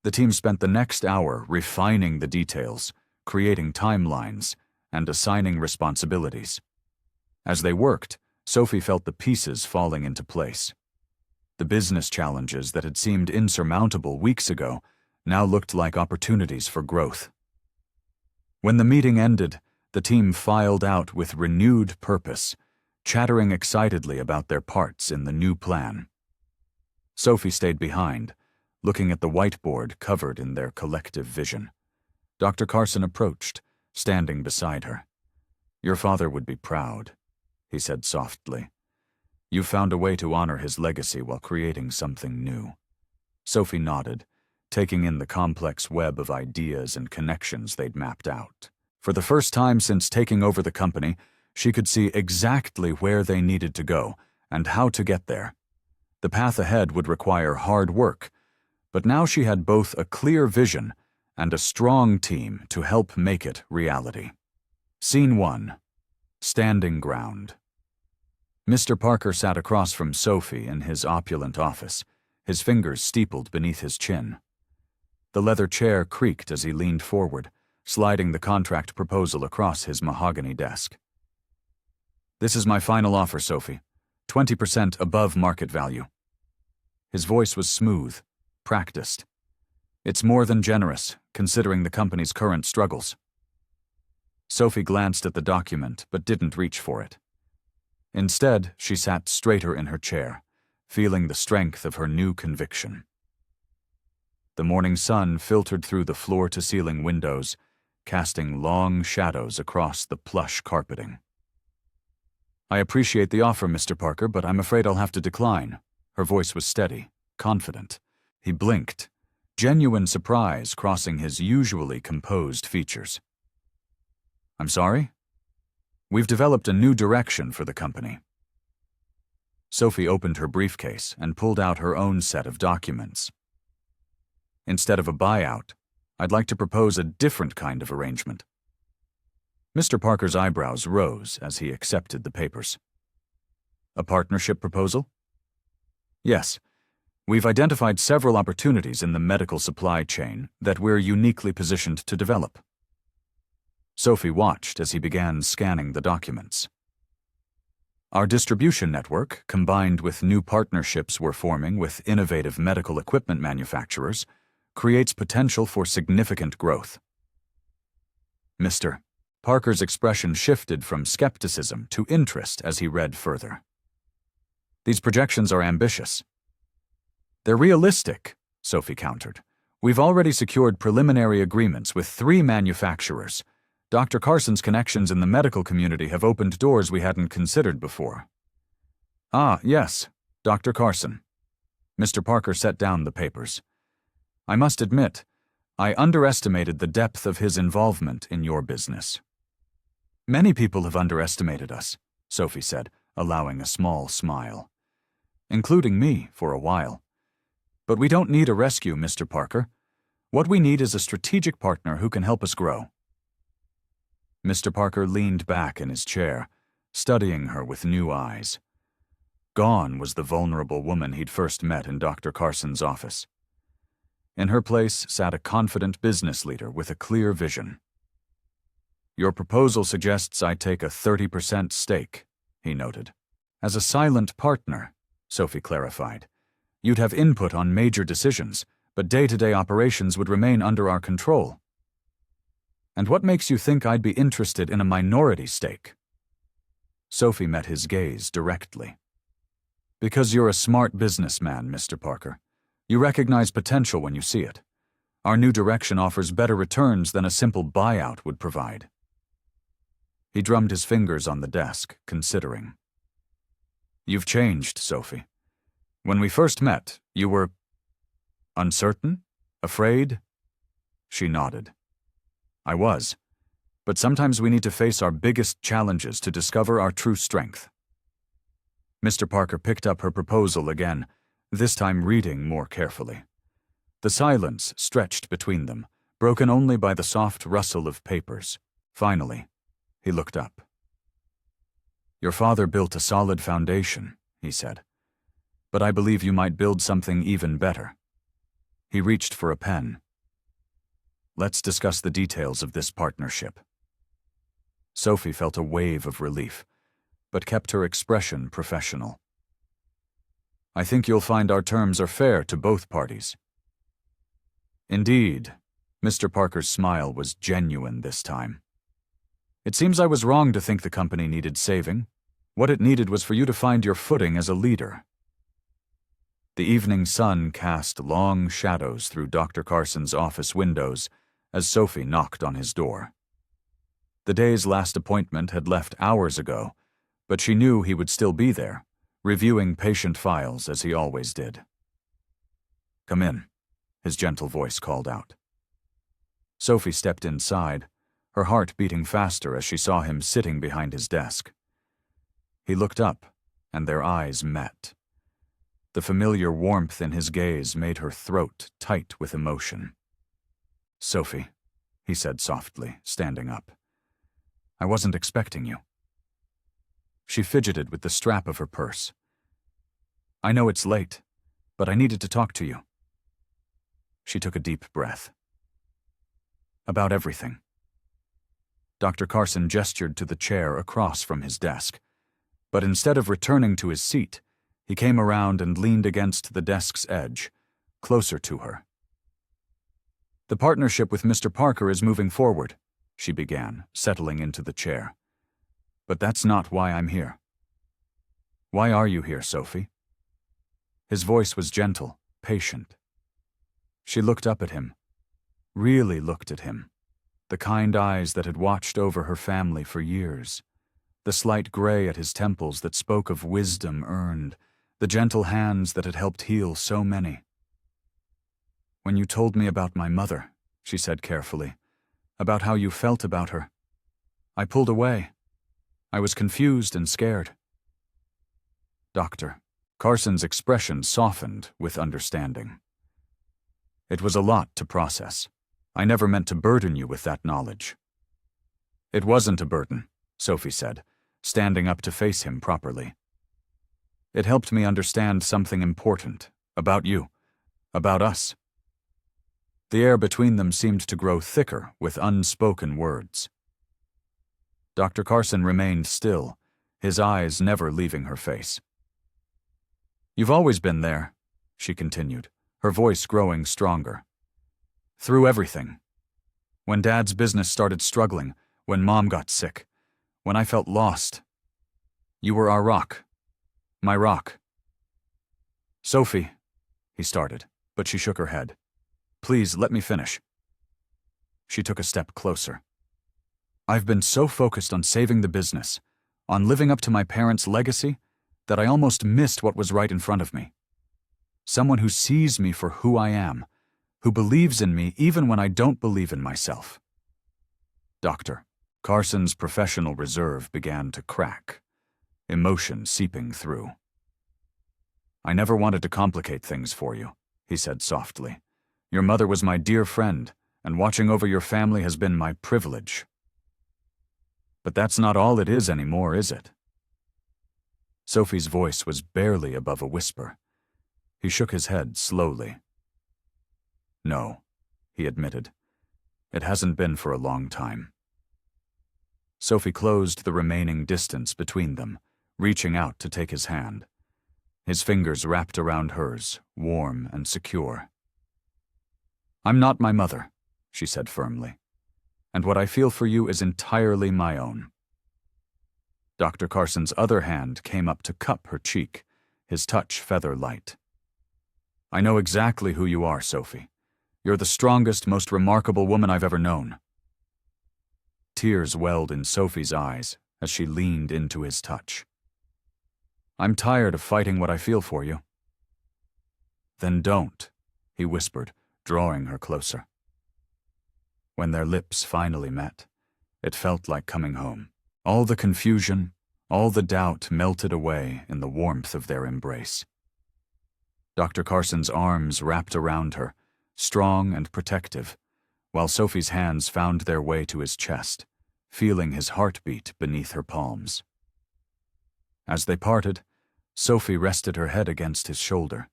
The team spent the next hour refining the details, creating timelines, and assigning responsibilities. As they worked, Sophie felt the pieces falling into place. The business challenges that had seemed insurmountable weeks ago now looked like opportunities for growth. When the meeting ended, the team filed out with renewed purpose, chattering excitedly about their parts in the new plan. Sophie stayed behind, looking at the whiteboard covered in their collective vision. Dr. Carson approached, standing beside her. "Your father would be proud," he said softly. "You found a way to honor his legacy while creating something new." Sophie nodded, taking in the complex web of ideas and connections they'd mapped out. For the first time since taking over the company, she could see exactly where they needed to go and how to get there. The path ahead would require hard work, but now she had both a clear vision and a strong team to help make it reality. Scene 1. Standing Ground. Mr. Parker sat across from Sophie in his opulent office, his fingers steepled beneath his chin. The leather chair creaked as he leaned forward, sliding the contract proposal across his mahogany desk. "This is my final offer, Sophie. 20% above market value." His voice was smooth, practiced. "It's more than generous, considering the company's current struggles." Sophie glanced at the document but didn't reach for it. Instead, she sat straighter in her chair, feeling the strength of her new conviction. The morning sun filtered through the floor-to-ceiling windows, casting long shadows across the plush carpeting. "I appreciate the offer, Mr. Parker, but I'm afraid I'll have to decline." Her voice was steady, confident. He blinked, genuine surprise crossing his usually composed features. "I'm sorry? We've developed a new direction for the company." Sophie opened her briefcase and pulled out her own set of documents. "Instead of a buyout, I'd like to propose a different kind of arrangement." Mr. Parker's eyebrows rose as he accepted the papers. "A partnership proposal?" "Yes. We've identified several opportunities in the medical supply chain that we're uniquely positioned to develop." Sophie watched as he began scanning the documents. "Our distribution network, combined with new partnerships we're forming with innovative medical equipment manufacturers, creates potential for significant growth." Mr. Parker's expression shifted from skepticism to interest as he read further. "These projections are ambitious." "They're realistic," Sophie countered. "We've already secured preliminary agreements with 3 manufacturers. Dr. Carson's connections in the medical community have opened doors we hadn't considered before." "Ah, yes, Dr. Carson." Mr. Parker set down the papers. "I must admit, I underestimated the depth of his involvement in your business." Many people have underestimated us, Sophie said, allowing a small smile. Including me, for a while. But we don't need a rescue, Mr. Parker. What we need is a strategic partner who can help us grow. Mr. Parker leaned back in his chair, studying her with new eyes. Gone was the vulnerable woman he'd first met in Dr. Carson's office. In her place sat a confident business leader with a clear vision. Your proposal suggests I take a 30% stake, he noted. As a silent partner, Sophie clarified. You'd have input on major decisions, but day-to-day operations would remain under our control. And what makes you think I'd be interested in a minority stake? Sophie met his gaze directly. Because you're a smart businessman, Mr. Parker. You recognize potential when you see it. Our new direction offers better returns than a simple buyout would provide. He drummed his fingers on the desk, considering. You've changed, Sophie. When we first met, you were uncertain? Afraid? She nodded. I was. But sometimes we need to face our biggest challenges to discover our true strength. Mr. Parker picked up her proposal again, this time reading more carefully. The silence stretched between them, broken only by the soft rustle of papers. Finally, he looked up. Your father built a solid foundation, he said. But I believe you might build something even better. He reached for a pen. Let's discuss the details of this partnership. Sophie felt a wave of relief, but kept her expression professional. I think you'll find our terms are fair to both parties. Indeed, Mr. Parker's smile was genuine this time. It seems I was wrong to think the company needed saving. What it needed was for you to find your footing as a leader. The evening sun cast long shadows through Dr. Carson's office windows as Sophie knocked on his door. The day's last appointment had left hours ago, but she knew he would still be there, reviewing patient files as he always did. Come in, his gentle voice called out. Sophie stepped inside, her heart beating faster as she saw him sitting behind his desk. He looked up, and their eyes met. The familiar warmth in his gaze made her throat tight with emotion. Sophie, he said softly, standing up. I wasn't expecting you. She fidgeted with the strap of her purse. I know it's late, but I needed to talk to you. She took a deep breath. About everything. Dr. Carson gestured to the chair across from his desk, but instead of returning to his seat, he came around and leaned against the desk's edge, closer to her. The partnership with Mr. Parker is moving forward, she began, settling into the chair. But that's not why I'm here. Why are you here, Sophie? His voice was gentle, patient. She looked up at him, really looked at him, the kind eyes that had watched over her family for years, the slight gray at his temples that spoke of wisdom earned, the gentle hands that had helped heal so many. When you told me about my mother, she said carefully, about how you felt about her, I pulled away. I was confused and scared. Dr. Carson's expression softened with understanding. It was a lot to process. I never meant to burden you with that knowledge. It wasn't a burden, Sophie said, standing up to face him properly. It helped me understand something important, about you, about us. The air between them seemed to grow thicker with unspoken words. Dr. Carson remained still, his eyes never leaving her face. You've always been there, she continued, her voice growing stronger. Through everything. When Dad's business started struggling, when Mom got sick, when I felt lost. You were our rock. My rock. Sophie, he started, but she shook her head. Please, let me finish. She took a step closer. I've been so focused on saving the business, on living up to my parents' legacy, that I almost missed what was right in front of me. Someone who sees me for who I am, who believes in me even when I don't believe in myself. Dr. Carson's professional reserve began to crack, emotion seeping through. "I never wanted to complicate things for you," he said softly. "Your mother was my dear friend, and watching over your family has been my privilege. But that's not all it is anymore, is it?" Sophie's voice was barely above a whisper. He shook his head slowly. "No," he admitted. "It hasn't been for a long time." Sophie closed the remaining distance between them, reaching out to take his hand. His fingers wrapped around hers, warm and secure. "I'm not my mother," she said firmly, "and what I feel for you is entirely my own." Dr. Carson's other hand came up to cup her cheek, his touch feather light. "I know exactly who you are, Sophie. You're the strongest, most remarkable woman I've ever known." Tears welled in Sophie's eyes as she leaned into his touch. "I'm tired of fighting what I feel for you." "Then don't," he whispered, drawing her closer. When their lips finally met, it felt like coming home. All the confusion, all the doubt melted away in the warmth of their embrace. Dr. Carson's arms wrapped around her, strong and protective, while Sophie's hands found their way to his chest, feeling his heartbeat beneath her palms. As they parted, Sophie rested her head against his shoulder,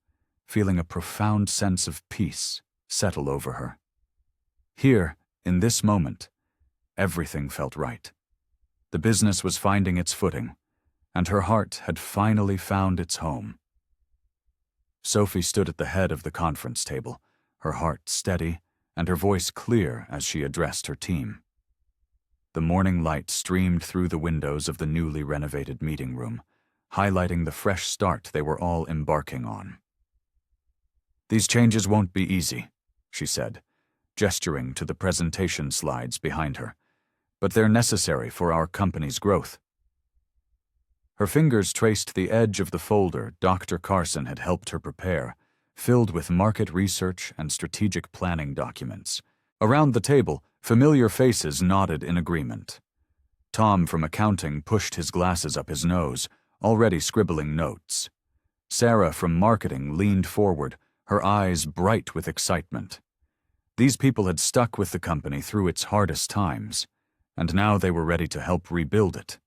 feeling a profound sense of peace settle over her. Here, in this moment, everything felt right. The business was finding its footing, and her heart had finally found its home. Sophie stood at the head of the conference table, her heart steady and her voice clear as she addressed her team. The morning light streamed through the windows of the newly renovated meeting room, highlighting the fresh start they were all embarking on. "These changes won't be easy," she said, gesturing to the presentation slides behind her, "but they're necessary for our company's growth." Her fingers traced the edge of the folder Dr. Carson had helped her prepare, filled with market research and strategic planning documents. Around the table, familiar faces nodded in agreement. Tom from accounting pushed his glasses up his nose, already scribbling notes. Sarah from marketing leaned forward, her eyes bright with excitement. These people had stuck with the company through its hardest times, and now they were ready to help rebuild it.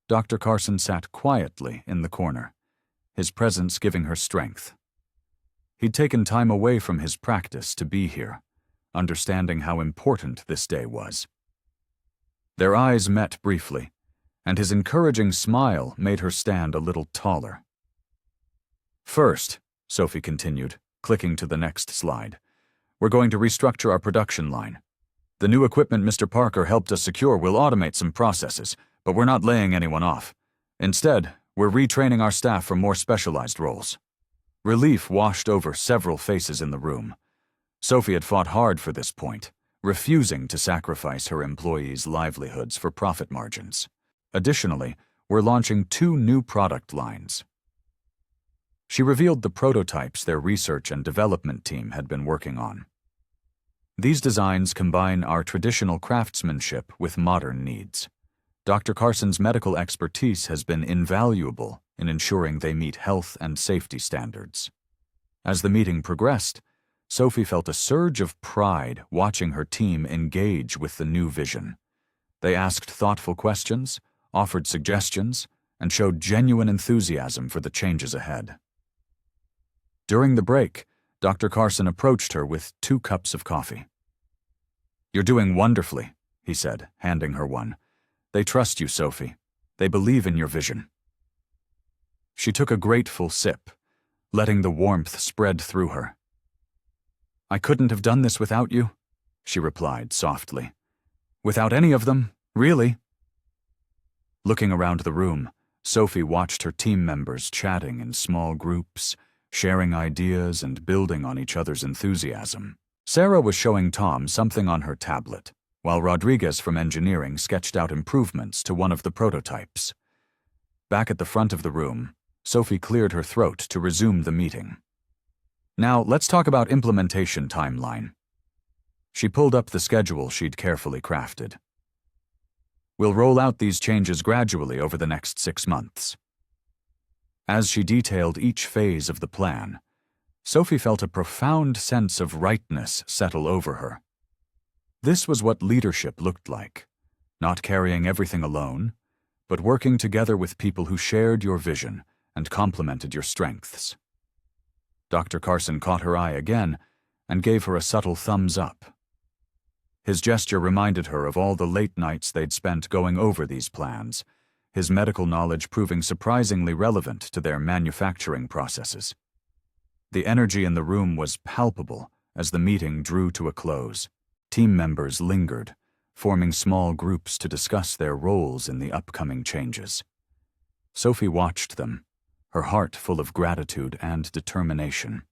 Dr. Carson sat quietly in the corner, his presence giving her strength. He'd taken time away from his practice to be here, understanding how important this day was. Their eyes met briefly, and his encouraging smile made her stand a little taller. "First," Sophie continued, clicking to the next slide, "we're going to restructure our production line. The new equipment Mr. Parker helped us secure will automate some processes, but we're not laying anyone off. Instead, we're retraining our staff for more specialized roles." Relief washed over several faces in the room. Sophie had fought hard for this point, refusing to sacrifice her employees' livelihoods for profit margins. Additionally, we're launching 2 new product lines. She revealed the prototypes their research and development team had been working on. These designs combine our traditional craftsmanship with modern needs. Dr. Carson's medical expertise has been invaluable in ensuring they meet health and safety standards. As the meeting progressed, Sophie felt a surge of pride watching her team engage with the new vision. They asked thoughtful questions, offered suggestions, and showed genuine enthusiasm for the changes ahead. During the break, Dr. Carson approached her with 2 cups of coffee. "You're doing wonderfully," he said, handing her one. "They trust you, Sophie. They believe in your vision." She took a grateful sip, letting the warmth spread through her. "I couldn't have done this without you," she replied softly. "Without any of them, really." Looking around the room, Sophie watched her team members chatting in small groups, sharing ideas and building on each other's enthusiasm. Sarah was showing Tom something on her tablet, while Rodriguez from engineering sketched out improvements to one of the prototypes. Back at the front of the room, Sophie cleared her throat to resume the meeting. "Now, let's talk about implementation timeline." She pulled up the schedule she'd carefully crafted. We'll roll out these changes gradually over the next 6 months." As she detailed each phase of the plan, Sophie felt a profound sense of rightness settle over her. This was what leadership looked like, not carrying everything alone, but working together with people who shared your vision and complemented your strengths. Dr. Carson caught her eye again and gave her a subtle thumbs up. His gesture reminded her of all the late nights they'd spent going over these plans, his medical knowledge proving surprisingly relevant to their manufacturing processes. The energy in the room was palpable as the meeting drew to a close. Team members lingered, forming small groups to discuss their roles in the upcoming changes. Sophie watched them, her heart full of gratitude and determination.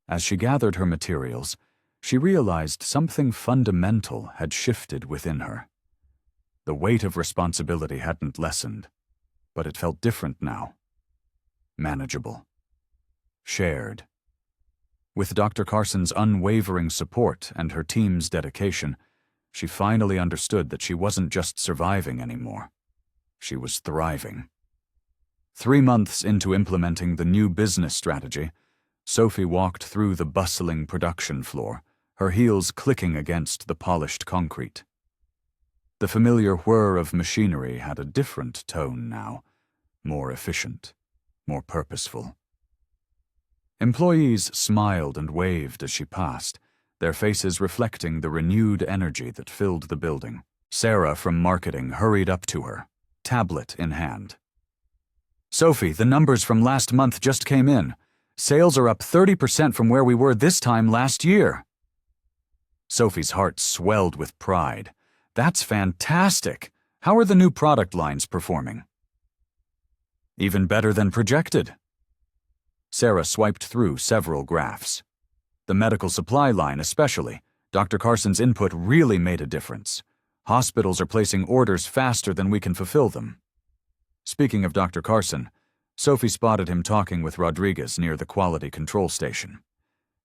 As she gathered her materials, she realized something fundamental had shifted within her. The weight of responsibility hadn't lessened, but it felt different now. Manageable. Shared. With Dr. Carson's unwavering support and her team's dedication, she finally understood that she wasn't just surviving anymore. She was thriving. 3 months into implementing the new business strategy, Sophie walked through the bustling production floor, her heels clicking against the polished concrete. The familiar whir of machinery had a different tone now, more efficient, more purposeful. Employees smiled and waved as she passed, their faces reflecting the renewed energy that filled the building. Sarah from marketing hurried up to her, tablet in hand. "Sophie, the numbers from last month just came in. Sales are up 30% from where we were this time last year." Sophie's heart swelled with pride. "That's fantastic! How are the new product lines performing?" "Even better than projected." Sarah swiped through several graphs. The medical supply line especially. Dr. Carson's input really made a difference. Hospitals are placing orders faster than we can fulfill them. Speaking of Dr. Carson, Sophie spotted him talking with Rodriguez near the quality control station.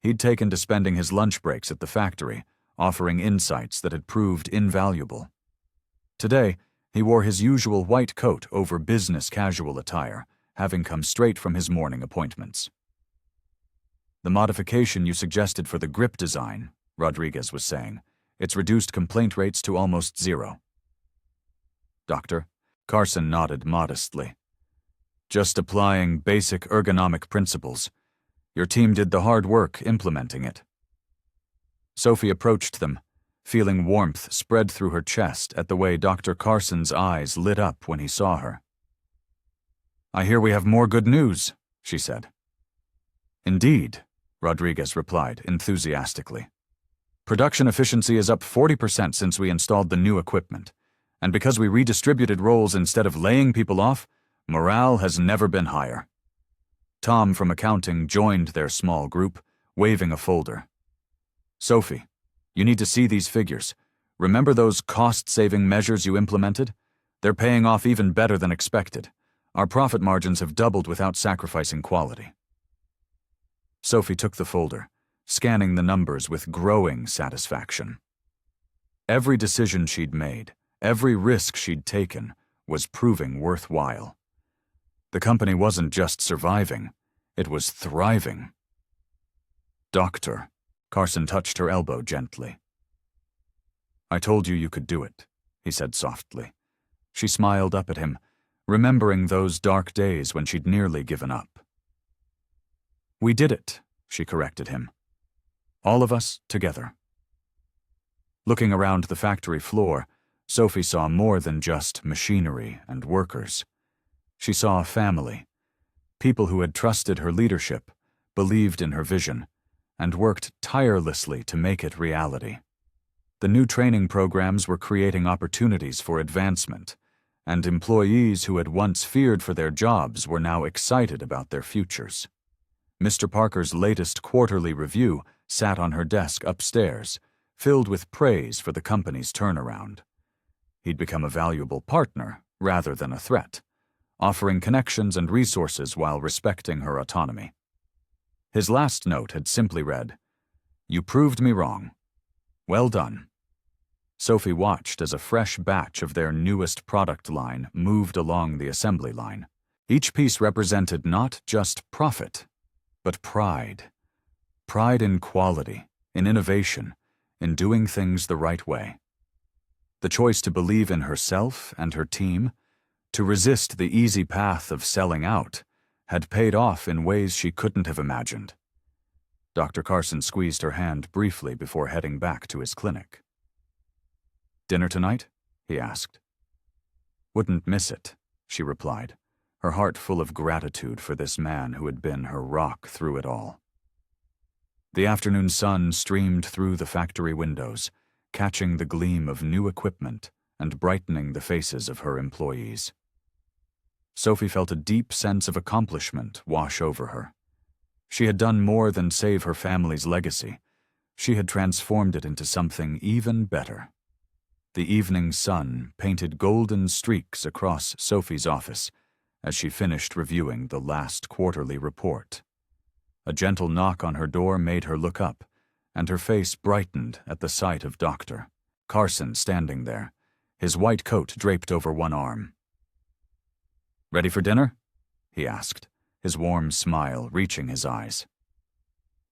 He'd taken to spending his lunch breaks at the factory, offering insights that had proved invaluable. Today, he wore his usual white coat over business casual attire, having come straight from his morning appointments. "The modification you suggested for the grip design," Rodriguez was saying, "it's reduced complaint rates to almost 0. "Doctor?" Carson nodded modestly. "Just applying basic ergonomic principles. Your team did the hard work implementing it." Sophie approached them, feeling warmth spread through her chest at the way Dr. Carson's eyes lit up when he saw her. "I hear we have more good news," she said. "Indeed," Rodriguez replied enthusiastically. "Production efficiency is up 40% since we installed the new equipment, and because we redistributed roles instead of laying people off, morale has never been higher." Tom from accounting joined their small group, waving a folder. "Sophie, you need to see these figures. Remember those cost-saving measures you implemented? They're paying off even better than expected. Our profit margins have doubled without sacrificing quality." Sophie took the folder, scanning the numbers with growing satisfaction. Every decision she'd made, every risk she'd taken, was proving worthwhile. The company wasn't just surviving, it was thriving. "Doctor," Carson touched her elbow gently. "I told you you could do it," he said softly. She smiled up at him, remembering those dark days when she'd nearly given up. "We did it," she corrected him. "All of us together." Looking around the factory floor, Sophie saw more than just machinery and workers. She saw a family, people who had trusted her leadership, believed in her vision, and worked tirelessly to make it reality. The new training programs were creating opportunities for advancement, and employees who had once feared for their jobs were now excited about their futures. Mr. Parker's latest quarterly review sat on her desk upstairs, filled with praise for the company's turnaround. He'd become a valuable partner rather than a threat, offering connections and resources while respecting her autonomy. His last note had simply read, "You proved me wrong. Well done." Sophie watched as a fresh batch of their newest product line moved along the assembly line. Each piece represented not just profit, but pride. Pride in quality, in innovation, in doing things the right way. The choice to believe in herself and her team, to resist the easy path of selling out, had paid off in ways she couldn't have imagined. Dr. Carson squeezed her hand briefly before heading back to his clinic. "Dinner tonight?" he asked. "Wouldn't miss it," she replied, her heart full of gratitude for this man who had been her rock through it all. The afternoon sun streamed through the factory windows, catching the gleam of new equipment and brightening the faces of her employees. Sophie felt a deep sense of accomplishment wash over her. She had done more than save her family's legacy. She had transformed it into something even better. The evening sun painted golden streaks across Sophie's office as she finished reviewing the last quarterly report. A gentle knock on her door made her look up, and her face brightened at the sight of Dr. Carson standing there, his white coat draped over one arm. "Ready for dinner?" he asked, his warm smile reaching his eyes.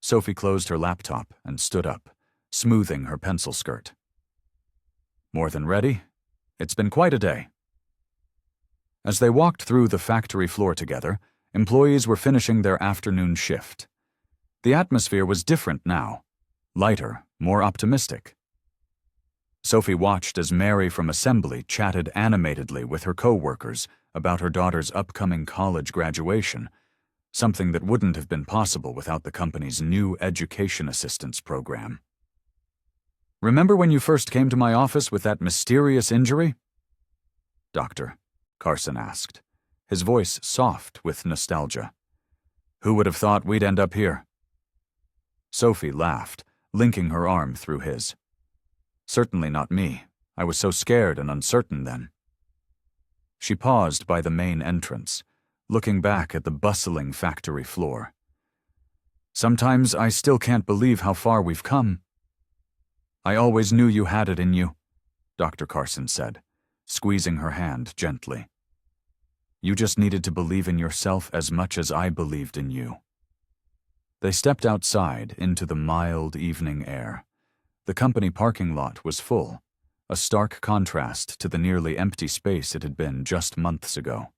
Sophie closed her laptop and stood up, smoothing her pencil skirt. "More than ready. It's been quite a day." As they walked through the factory floor together, employees were finishing their afternoon shift. The atmosphere was different now, lighter, more optimistic. Sophie watched as Mary from assembly chatted animatedly with her co-workers about her daughter's upcoming college graduation, something that wouldn't have been possible without the company's new education assistance program. "Remember when you first came to my office with that mysterious injury?" "Doctor," Carson asked, his voice soft with nostalgia. "Who would have thought we'd end up here?" Sophie laughed, linking her arm through his. "Certainly not me. I was so scared and uncertain then." She paused by the main entrance, looking back at the bustling factory floor. "Sometimes I still can't believe how far we've come." "I always knew you had it in you," Dr. Carson said, squeezing her hand gently. "You just needed to believe in yourself as much as I believed in you." They stepped outside into the mild evening air. The company parking lot was full, a stark contrast to the nearly empty space it had been just months ago.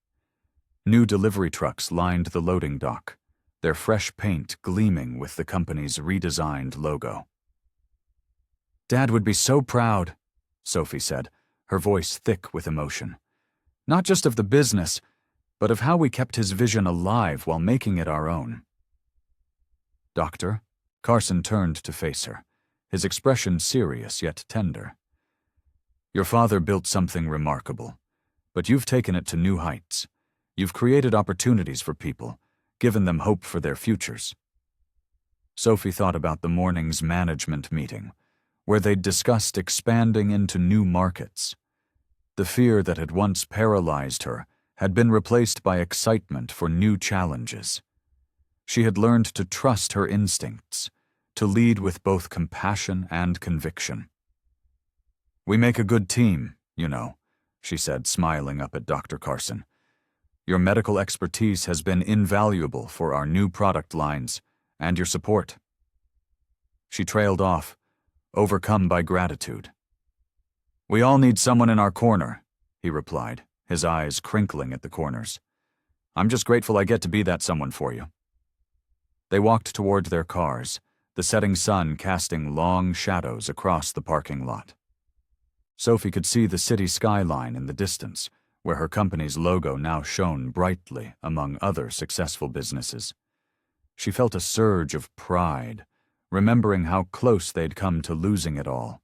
New delivery trucks lined the loading dock, their fresh paint gleaming with the company's redesigned logo. "Dad would be so proud," Sophie said, her voice thick with emotion. "Not just of the business, but of how we kept his vision alive while making it our own." "Doctor?" Carson turned to face her, his expression serious yet tender. "Your father built something remarkable, but you've taken it to new heights. You've created opportunities for people, given them hope for their futures." Sophie thought about the morning's management meeting, where they'd discussed expanding into new markets. The fear that had once paralyzed her had been replaced by excitement for new challenges. She had learned to trust her instincts, to lead with both compassion and conviction. "We make a good team, you know," she said, smiling up at Dr. Carson. "Your medical expertise has been invaluable for our new product lines, and your support." She trailed off, overcome by gratitude. "We all need someone in our corner," he replied, his eyes crinkling at the corners. "I'm just grateful I get to be that someone for you." They walked toward their cars, the setting sun casting long shadows across the parking lot. Sophie could see the city skyline in the distance, where her company's logo now shone brightly among other successful businesses. She felt a surge of pride, remembering how close they'd come to losing it all.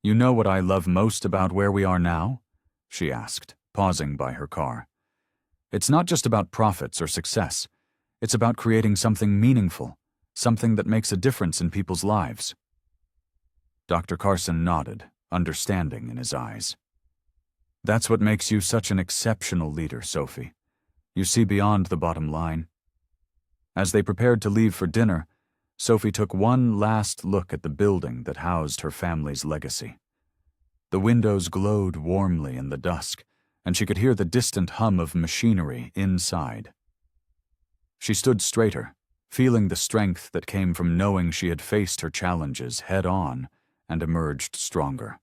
"You know what I love most about where we are now?" she asked, pausing by her car. "It's not just about profits or success. It's about creating something meaningful, something that makes a difference in people's lives." Dr. Carson nodded, understanding in his eyes. "That's what makes you such an exceptional leader, Sophie. You see beyond the bottom line." As they prepared to leave for dinner, Sophie took one last look at the building that housed her family's legacy. The windows glowed warmly in the dusk, and she could hear the distant hum of machinery inside. She stood straighter, feeling the strength that came from knowing she had faced her challenges head-on and emerged stronger.